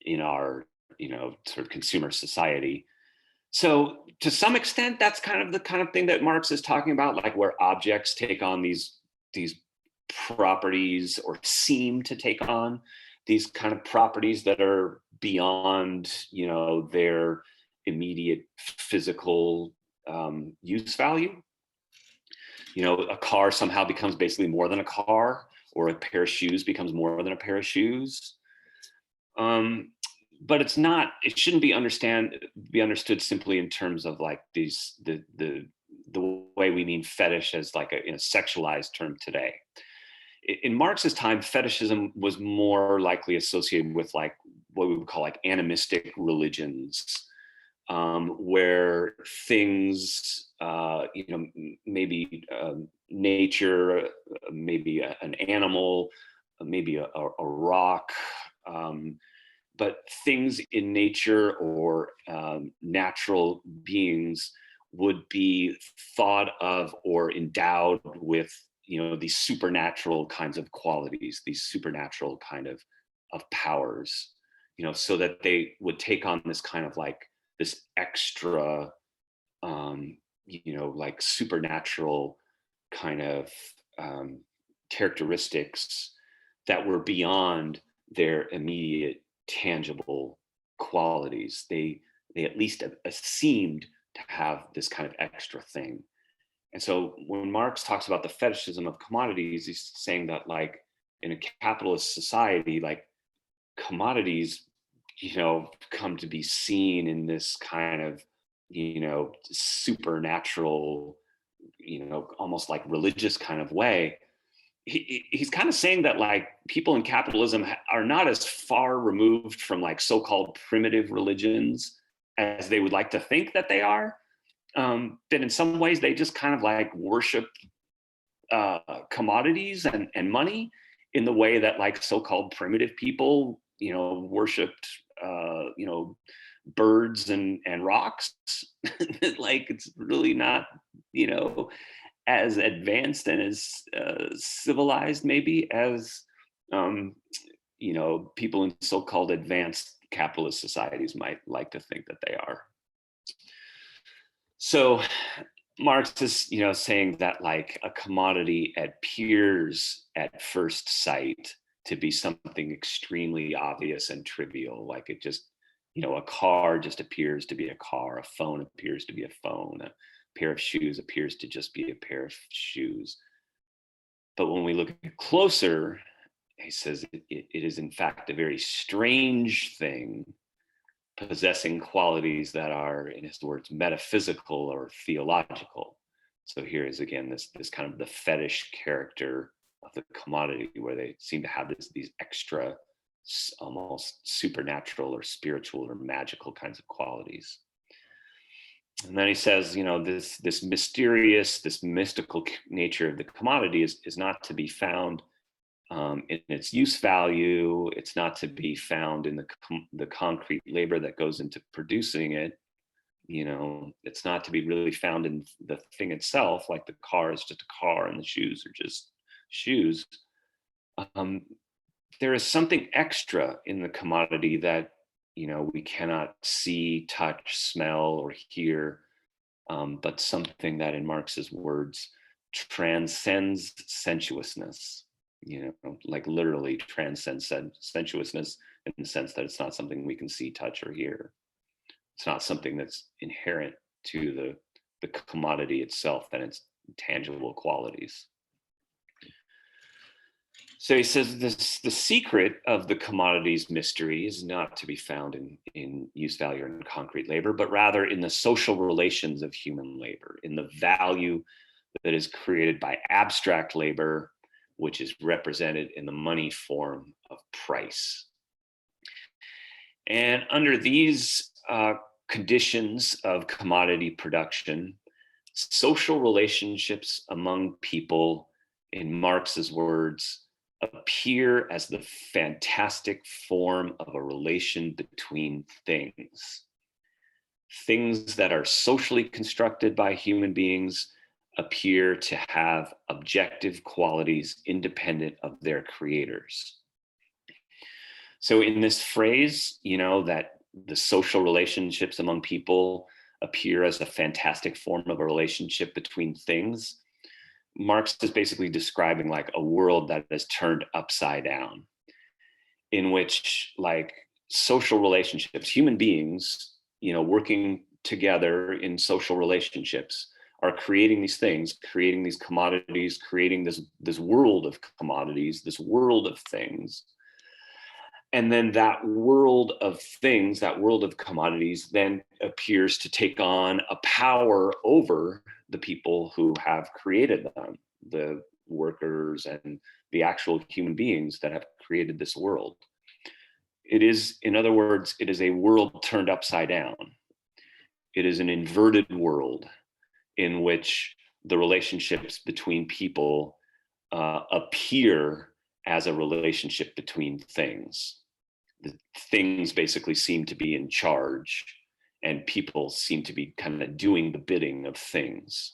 in our sort of consumer society. So to some extent, that's kind of the kind of thing that Marx is talking about, like where objects take on these properties, or seem to take on these kind of properties that are beyond, their immediate physical use value. A car somehow becomes basically more than a car, or a pair of shoes becomes more than a pair of shoes. But it shouldn't be understood simply in terms of like the way we mean fetish as like in a sexualized term today. In Marx's time, fetishism was more likely associated with like what we would call like animistic religions, where things, maybe nature, maybe an animal, maybe a rock, but things in nature or natural beings would be thought of or endowed with, these supernatural kinds of qualities, these supernatural kind of powers, so that they would take on this kind of like this extra, like supernatural kind of characteristics that were beyond their immediate tangible qualities. They at least seemed to have this kind of extra thing. And so when Marx talks about the fetishism of commodities, he's saying that like in a capitalist society, like commodities, come to be seen in this kind of, supernatural, almost like religious kind of way. He's kind of saying that like people in capitalism are not as far removed from like so-called primitive religions as they would like to think that they are. That in some ways they just kind of like worship commodities and money in the way that like so-called primitive people, worshipped, birds and rocks. Like it's really not, as advanced and as civilized maybe as, people in so-called advanced capitalist societies might like to think that they are. So Marx is, saying that like a commodity appears at first sight to be something extremely obvious and trivial. Like it just, a car just appears to be a car, a phone appears to be a phone, a pair of shoes appears to just be a pair of shoes. But when we look closer, he says it is in fact a very strange thing, possessing qualities that are, in his words, metaphysical or theological. So here is again this kind of the fetish character of the commodity, where they seem to have these extra, almost supernatural or spiritual or magical kinds of qualities. And then he says, this mysterious, this mystical nature of the commodity is not to be found in its use value. It's not to be found in the concrete labor that goes into producing it. It's not to be really found in the thing itself, like the car is just a car and the shoes are just shoes. There is something extra in the commodity that, we cannot see, touch, smell, or hear, but something that, in Marx's words, transcends sensuousness. Like literally transcends sensuousness in the sense that it's not something we can see, touch, or hear. It's not something that's inherent to the commodity itself, that its tangible qualities. So he says the secret of the commodity's mystery is not to be found in use value and concrete labor, but rather in the social relations of human labor, in the value that is created by abstract labor, which is represented in the money form of price. And under these conditions of commodity production, social relationships among people, in Marx's words, appear as the fantastic form of a relation between things. Things that are socially constructed by human beings appear to have objective qualities independent of their creators. So in this phrase, that the social relationships among people appear as a fantastic form of a relationship between things, Marx is basically describing like a world that is turned upside down, in which like social relationships, human beings, working together in social relationships, are creating these things, creating these commodities, creating this world of commodities, this world of things. And then that world of things, that world of commodities, then appears to take on a power over the people who have created them, the workers and the actual human beings that have created this world. It is, in other words, it is a world turned upside down. It is an inverted world in which the relationships between people appear as a relationship between things. The things basically seem to be in charge, and people seem to be kind of doing the bidding of things.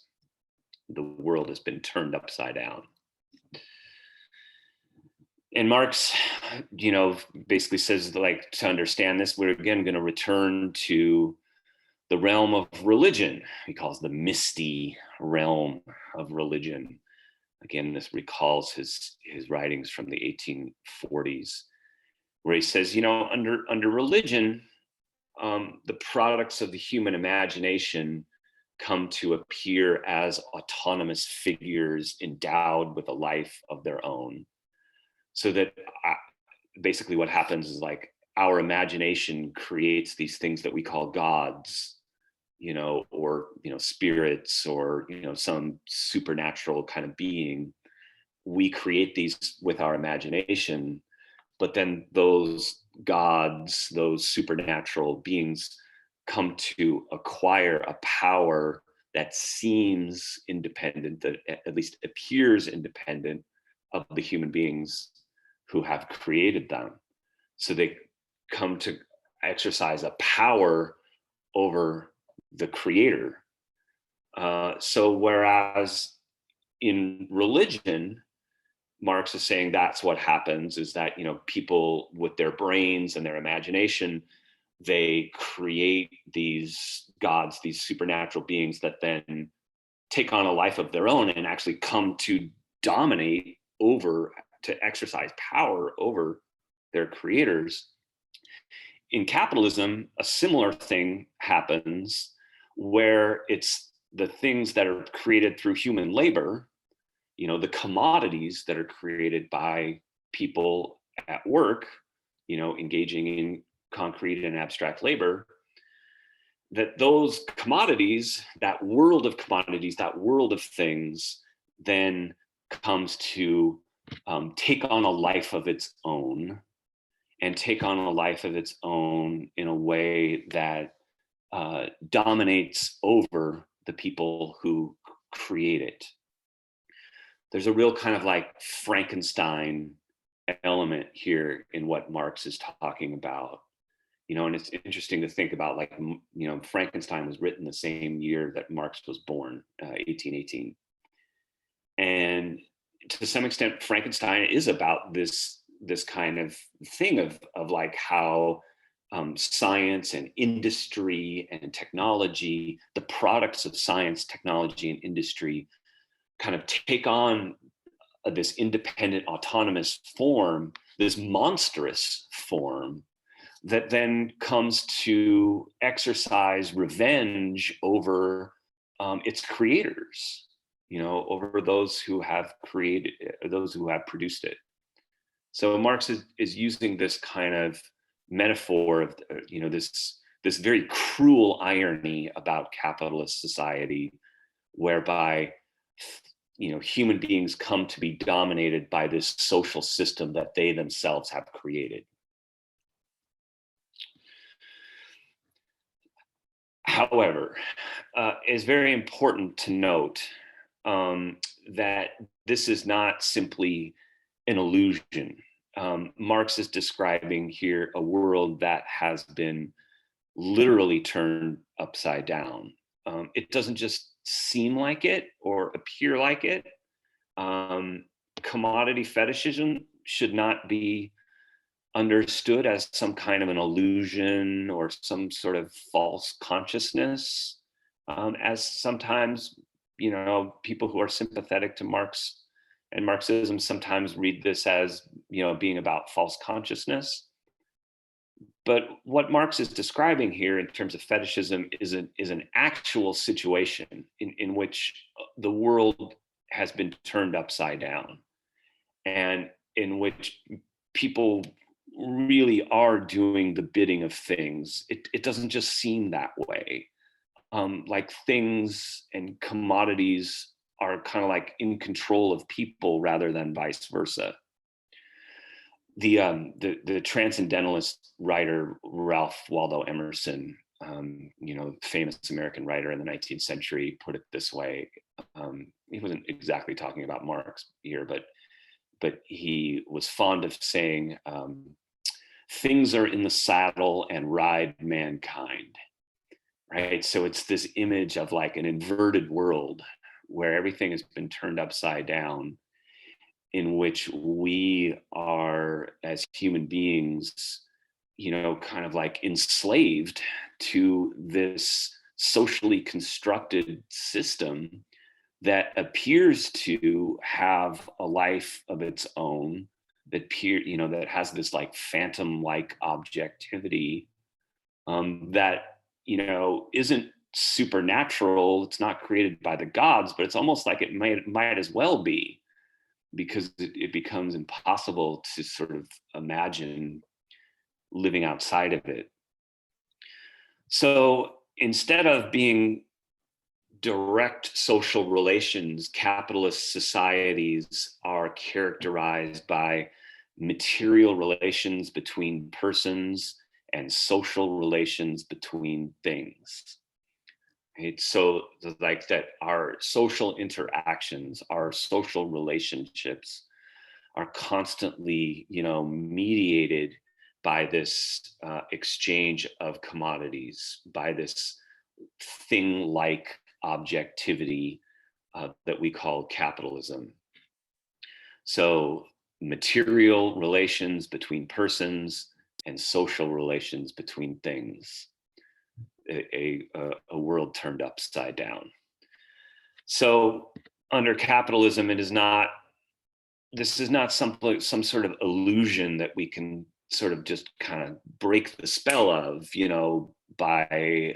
The world has been turned upside down. And Marx, basically says, like, to understand this, we're again going to return to the realm of religion. He calls the misty realm of religion. Again, this recalls his writings from the 1840s, where he says, under religion, the products of the human imagination come to appear as autonomous figures endowed with a life of their own. So that basically what happens is, like, our imagination creates these things that we call gods, or spirits, or some supernatural kind of being. We create these with our imagination, but then those gods, those supernatural beings, come to acquire a power that seems independent, that at least appears independent of the human beings who have created them. So they come to exercise a power over the creator. So whereas in religion, Marx is saying that's what happens, is that people with their brains and their imagination, they create these gods, these supernatural beings that then take on a life of their own and actually come to dominate over, to exercise power over their creators. In capitalism, a similar thing happens, where it's the things that are created through human labor, the commodities that are created by people at work, engaging in concrete and abstract labor, that those commodities, that world of commodities, that world of things, then comes to take on a life of its own, and take on a life of its own in a way that dominates over the people who create it. There's a real kind of like Frankenstein element here in what Marx is talking about. And it's interesting to think about, like, Frankenstein was written the same year that Marx was born, 1818. And to some extent, Frankenstein is about this kind of thing of like how science and industry and technology, the products of science, technology, and industry, kind of take on this independent, autonomous form, this monstrous form, that then comes to exercise revenge over its creators, over those who have created, those who have produced it. So Marx is using this kind of metaphor of, this very cruel irony about capitalist society, whereby human beings come to be dominated by this social system that they themselves have created. However, it's very important to note that this is not simply an illusion. Marx is describing here a world that has been literally turned upside down. It doesn't just seem like it or appear like it. Commodity fetishism should not be understood as some kind of an illusion or some sort of false consciousness, as sometimes, people who are sympathetic to Marx and Marxism sometimes read this as, being about false consciousness. But what Marx is describing here in terms of fetishism is an actual situation in which the world has been turned upside down, and in which people really are doing the bidding of things. It doesn't just seem that way. Like things and commodities are kind of like in control of people rather than vice versa. The transcendentalist writer Ralph Waldo Emerson, famous American writer in the 19th century, put it this way. He wasn't exactly talking about Marx here, but he was fond of saying, "Things are in the saddle and ride mankind." Right. So it's this image of like an inverted world where everything has been turned upside down, in which we are, as human beings, kind of like enslaved to this socially constructed system that appears to have a life of its own, that has this like phantom like objectivity, that isn't supernatural. It's not created by the gods, but it's almost like it might as well be, because it becomes impossible to sort of imagine living outside of it. So instead of being direct social relations, capitalist societies are characterized by material relations between persons and social relations between things. Right? So like that, our social interactions, our social relationships are constantly, mediated by this exchange of commodities, by this thing-like objectivity that we call capitalism. So material relations between persons and social relations between things. A world turned upside down. So under capitalism, this is not some sort of illusion that we can sort of just kind of break the spell of, by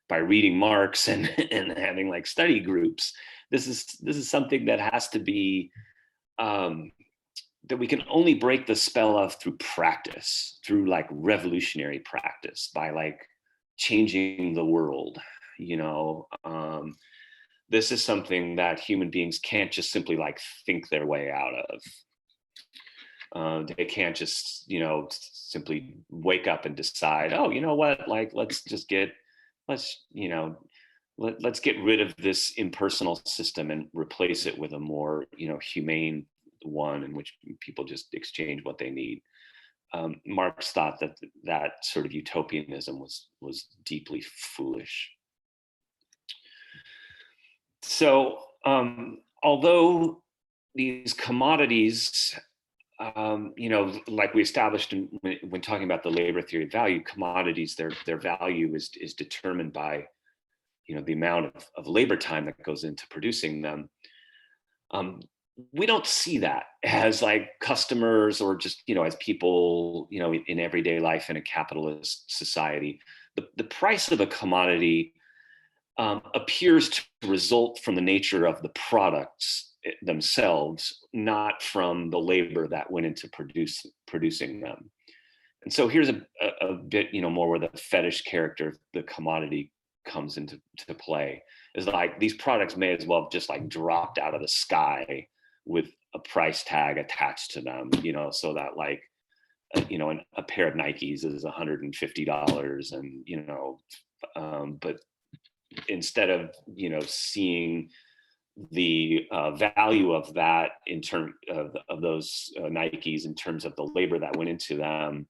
by reading Marx and having like study groups. This is something that has to be, that we can only break the spell of through practice, through like revolutionary practice, by like changing the world. This is something that human beings can't just simply like think their way out of. They can't just, simply wake up and decide, oh, you know what, like let's get rid of this impersonal system and replace it with a more, humane one in which people just exchange what they need. Marx thought that sort of utopianism was deeply foolish. So, although these commodities, like we established when talking about the labor theory of value, commodities, their value is determined by, the amount of labor time that goes into producing them. We don't see that as like customers or just, as people, in everyday life in a capitalist society. The price of a commodity appears to result from the nature of the products themselves, not from the labor that went into producing them. And so here's a bit, more where the fetish character of the commodity comes into play. Is like these products may as well have just like dropped out of the sky with a price tag attached to them, so that like, a pair of Nikes is $150, and but instead of seeing the value of that in terms of those Nikes in terms of the labor that went into them,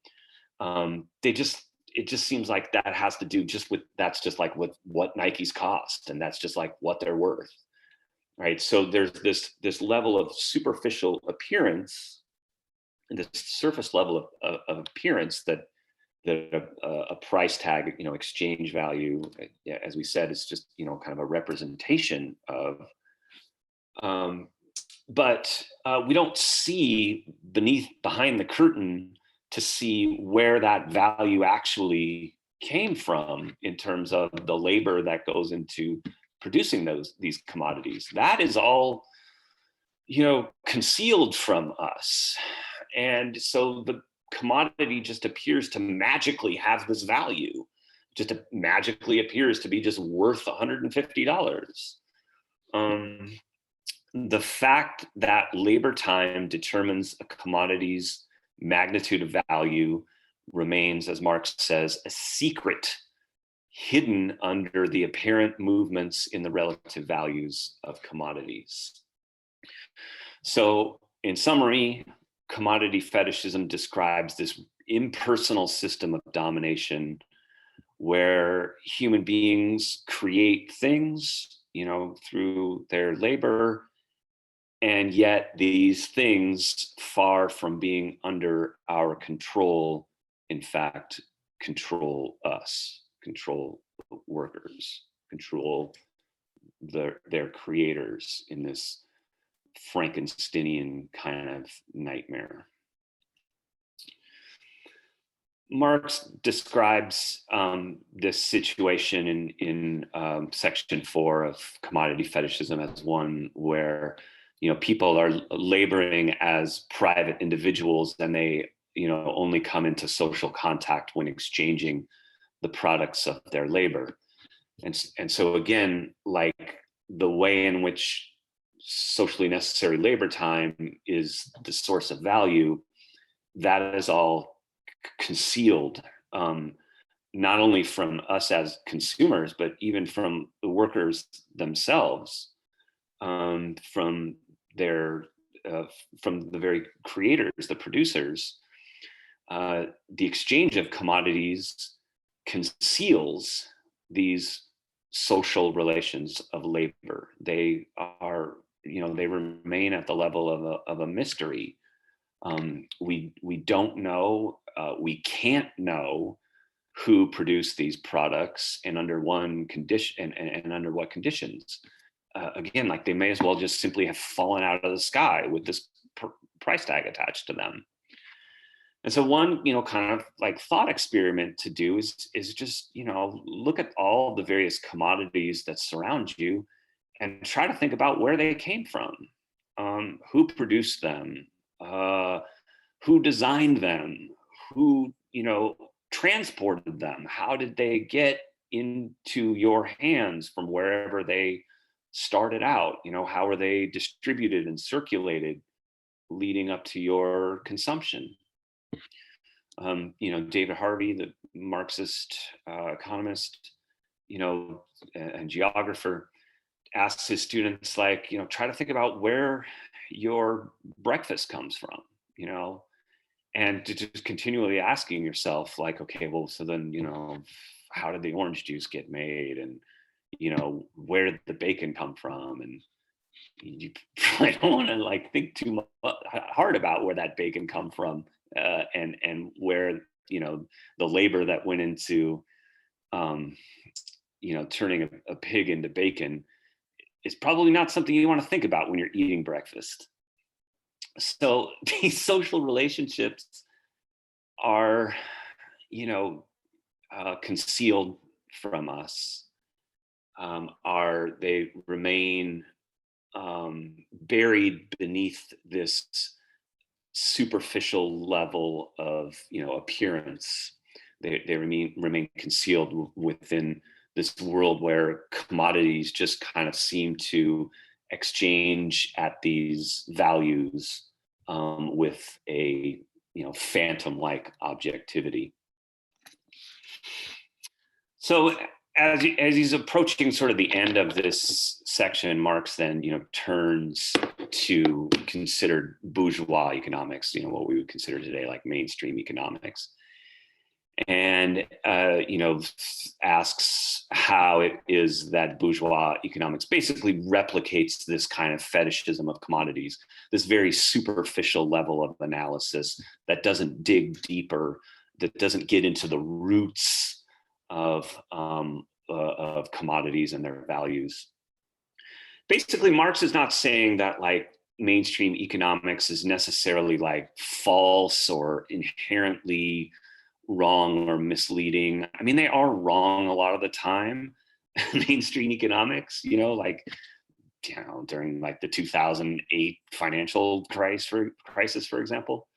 it just seems like that has to do just with, that's just like what Nikes cost, and that's just like what they're worth, right? So there's this level of superficial appearance and this surface level of appearance that a price tag, exchange value, as we said, is just, kind of a representation of. But we don't see behind the curtain to see where that value actually came from in terms of the labor that goes into producing these commodities. That is all, concealed from us. And so the commodity just appears to magically have this value, just magically appears to be just worth $150. The fact that labor time determines a commodity's magnitude of value remains, as Marx says, a secret hidden under the apparent movements in the relative values of commodities. So, in summary, commodity fetishism describes this impersonal system of domination where human beings create things, through their labor, and yet these things, far from being under our control, in fact, control us, control workers, control their creators in this Frankensteinian kind of nightmare. Marx describes this situation in section 4 of Commodity Fetishism as one where people are laboring as private individuals, and they only come into social contact when exchanging the products of their labor. And so again, like the way in which socially necessary labor time is the source of value, that is all concealed, not only from us as consumers, but even from the workers themselves, from the very creators, the producers. The exchange of commodities conceals these social relations of labor. They are, they remain at the level of a mystery. We don't know, we can't know who produced these products and under one condition and under what conditions. Again, like they may as well just simply have fallen out of the sky with this price tag attached to them. And so one, kind of like thought experiment to do is just, look at all the various commodities that surround you and try to think about where they came from, who produced them, who designed them, who, transported them, how did they get into your hands from wherever they started out, how are they distributed and circulated leading up to your consumption. David Harvey, the Marxist economist, and geographer, asks his students, try to think about where your breakfast comes from, and to just continually asking yourself, okay, well, so then, how did the orange juice get made? And, where did the bacon come from? And you probably don't want to think too much hard about where that bacon come from, and where, the labor that went into, turning a pig into bacon is probably not something you want to think about when you're eating breakfast. So these social relationships are, concealed from us. They remain buried beneath this superficial level of appearance. They remain concealed within this world where commodities just kind of seem to exchange at these values with a phantom-like objectivity. So as he's approaching sort of the end of this section, Marx then turns to consider bourgeois economics, what we would consider today like mainstream economics, and asks how it is that bourgeois economics basically replicates this kind of fetishism of commodities, this very superficial level of analysis that doesn't dig deeper, that doesn't get into the roots of commodities and their values. Basically, Marx is not saying that mainstream economics is necessarily like false or inherently wrong or misleading. I mean, they are wrong a lot of the time. Mainstream economics, like, during like the 2008 financial crisis, for example.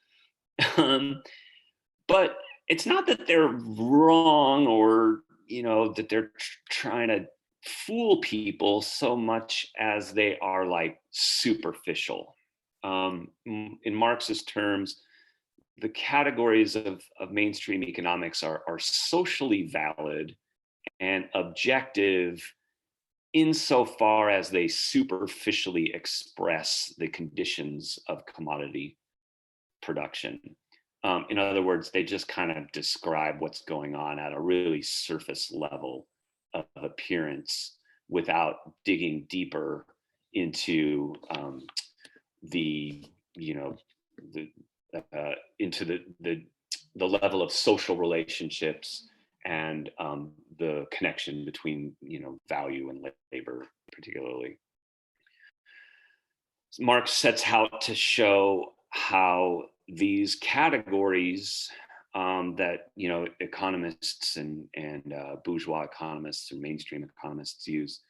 But it's not that they're wrong or, that they're trying to fool people so much as they are like superficial. In Marx's terms, the categories of mainstream economics are socially valid and objective insofar as they superficially express the conditions of commodity production. In other words, they just kind of describe what's going on at a really surface level of appearance without digging deeper into the level of social relationships and the connection between value and labor, particularly. Marx sets out to show how these categories that economists and bourgeois economists and mainstream economists use,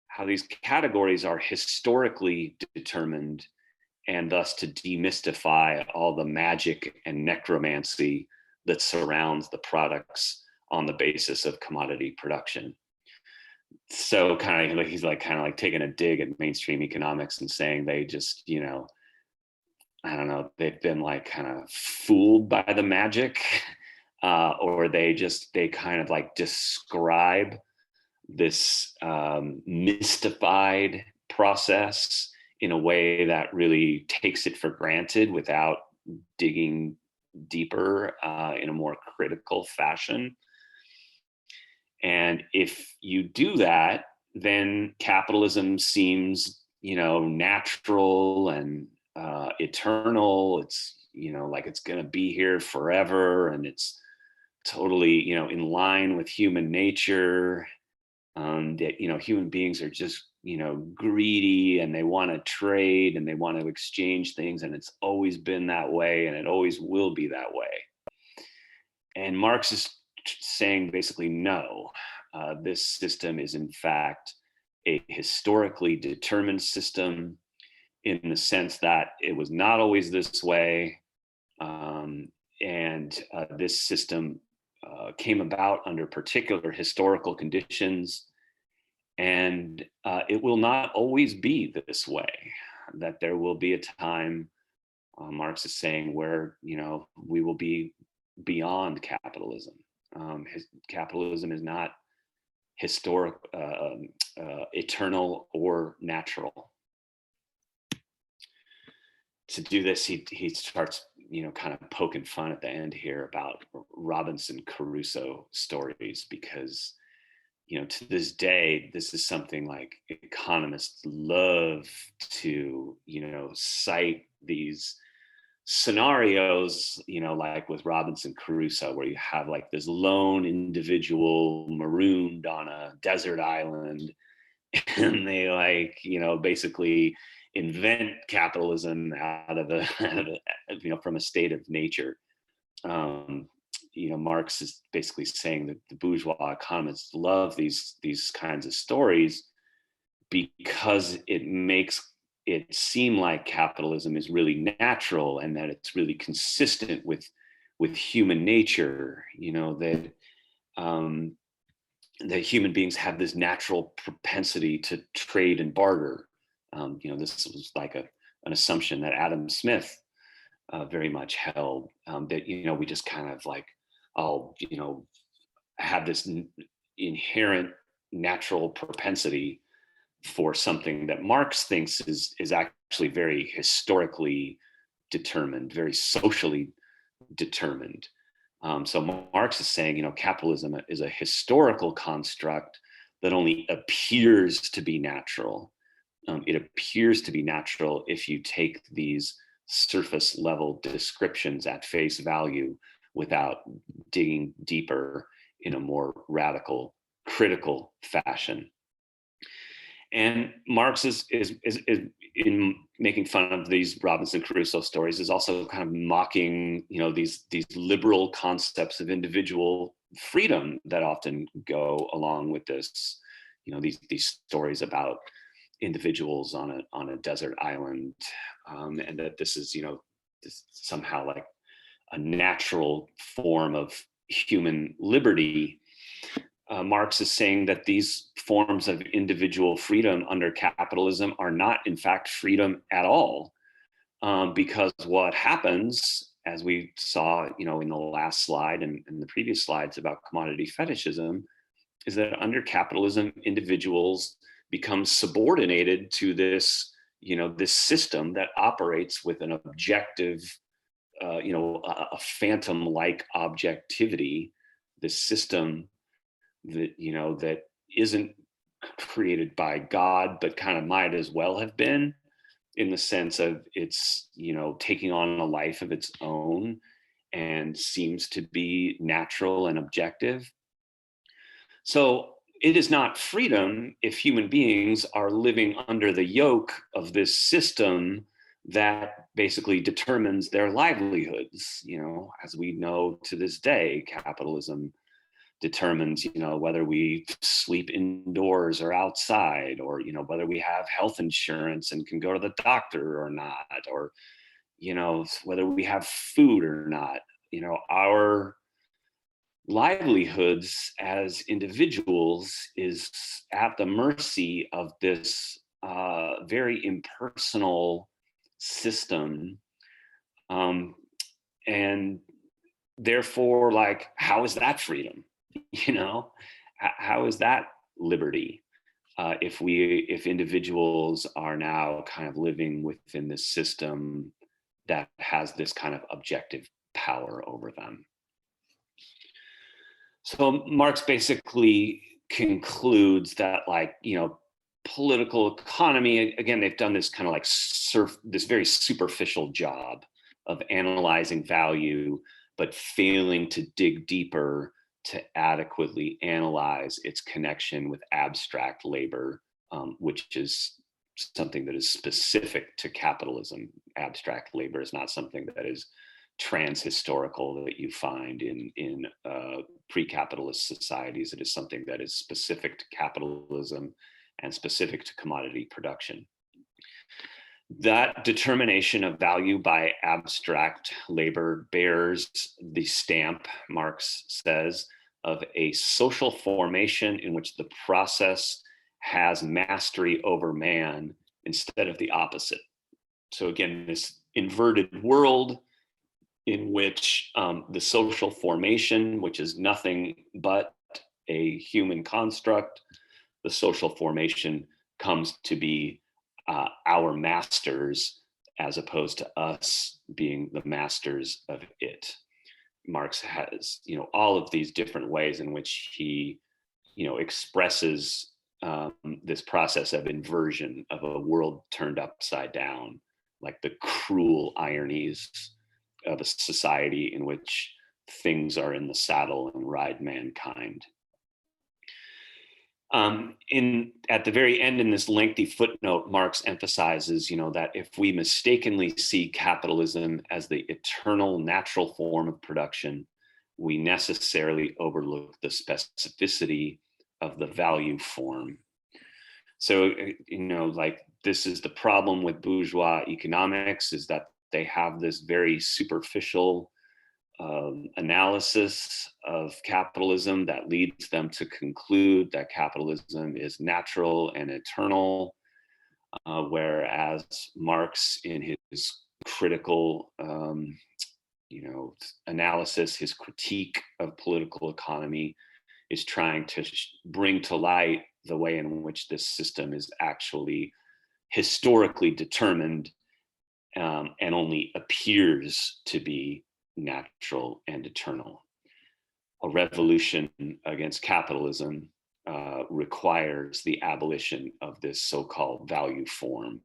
how these categories are historically determined, and thus to demystify all the magic and necromancy that surrounds the products on the basis of commodity production. So he's like taking a dig at mainstream economics and saying they just, I don't know, they've been like kind of fooled by the magic, or they kind of like describe this mystified process in a way that really takes it for granted without digging deeper in a more critical fashion. And if you do that, then capitalism seems, natural and eternal. It's, like it's going to be here forever, and it's totally, in line with human nature. That human beings are just greedy, and they want to trade and they want to exchange things, and it's always been that way, and it always will be that way. And Marx is saying basically, no, this system is in fact a historically determined system, in the sense that it was not always this way, and this system came about under particular historical conditions, and it will not always be this way. That there will be a time, Marx is saying, where we will be beyond capitalism. Capitalism is not historic, eternal, or natural. To do this, he starts kind of poking fun at the end here about Robinson Crusoe stories, because to this day, this is something like economists love to cite these scenarios, like with Robinson Crusoe, where you have like this lone individual marooned on a desert island, and they basically invent capitalism out of from a state of nature. Marx is basically saying that the bourgeois economists love these kinds of stories because it makes it seem like capitalism is really natural, and that it's really consistent with human nature. That human beings have this natural propensity to trade and barter. This was like an assumption that Adam Smith very much held, that we just kind of like all have this inherent natural propensity for something that Marx thinks is actually very historically determined, very socially determined. So Marx is saying, capitalism is a historical construct that only appears to be natural. It appears to be natural if you take these surface level descriptions at face value without digging deeper in a more radical, critical fashion. And Marx is in making fun of these Robinson Crusoe stories, is also kind of mocking, these liberal concepts of individual freedom that often go along with this. These stories about individuals on a desert island, and that this is this somehow like a natural form of human liberty. Marx is saying that these forms of individual freedom under capitalism are not, in fact, freedom at all, because what happens, as we saw, in the last slide and the previous slides about commodity fetishism, is that under capitalism, individuals become subordinated to this, this system that operates with an objective, a phantom-like objectivity. This system that that isn't created by God, but kind of might as well have been, in the sense of it's taking on a life of its own and seems to be natural and objective. So it is not freedom if human beings are living under the yoke of this system that basically determines their livelihoods. As we know to this day, capitalism determines, whether we sleep indoors or outside, or, whether we have health insurance and can go to the doctor or not, or, whether we have food or not. Our livelihoods as individuals is at the mercy of this very impersonal system. And therefore, like, how is that freedom? How is that liberty? If individuals are now kind of living within this system that has this kind of objective power over them. So Marx basically concludes that, like, political economy, again, they've done this kind of like this very superficial job of analyzing value, but failing to dig deeper to adequately analyze its connection with abstract labor, which is something that is specific to capitalism. Abstract labor is not something that is trans-historical that you find in pre-capitalist societies. It is something that is specific to capitalism and specific to commodity production. That determination of value by abstract labor bears the stamp, Marx says, of a social formation in which the process has mastery over man instead of the opposite. So again, this inverted world in which the social formation, which is nothing but a human construct, the social formation comes to be our masters, as opposed to us being the masters of it. Marx has, all of these different ways in which he, expresses this process of inversion of a world turned upside down, like the cruel ironies of a society in which things are in the saddle and ride mankind. At the very end, in this lengthy footnote, Marx emphasizes, that if we mistakenly see capitalism as the eternal natural form of production, we necessarily overlook the specificity of the value form. So, like, this is the problem with bourgeois economics, is that they have this very superficial analysis of capitalism that leads them to conclude that capitalism is natural and eternal, whereas Marx, in his critical analysis, his critique of political economy, is trying to bring to light the way in which this system is actually historically determined, and only appears to be natural and eternal. A revolution against capitalism requires the abolition of this so-called value form.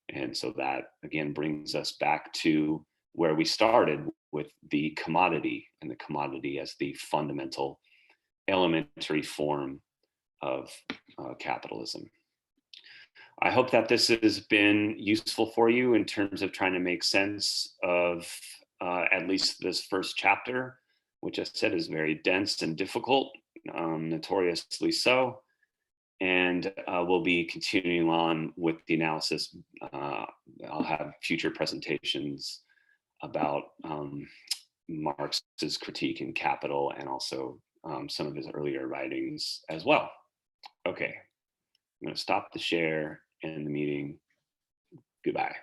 And so that, again, brings us back to where we started with the commodity, and the commodity as the fundamental elementary form of capitalism. I hope that this has been useful for you in terms of trying to make sense of at least this first chapter, which I said is very dense and difficult, notoriously so. And we'll be continuing on with the analysis. I'll have future presentations about Marx's critique in Capital and also some of his earlier writings as well. Okay, I'm going to stop the share and the meeting. Goodbye.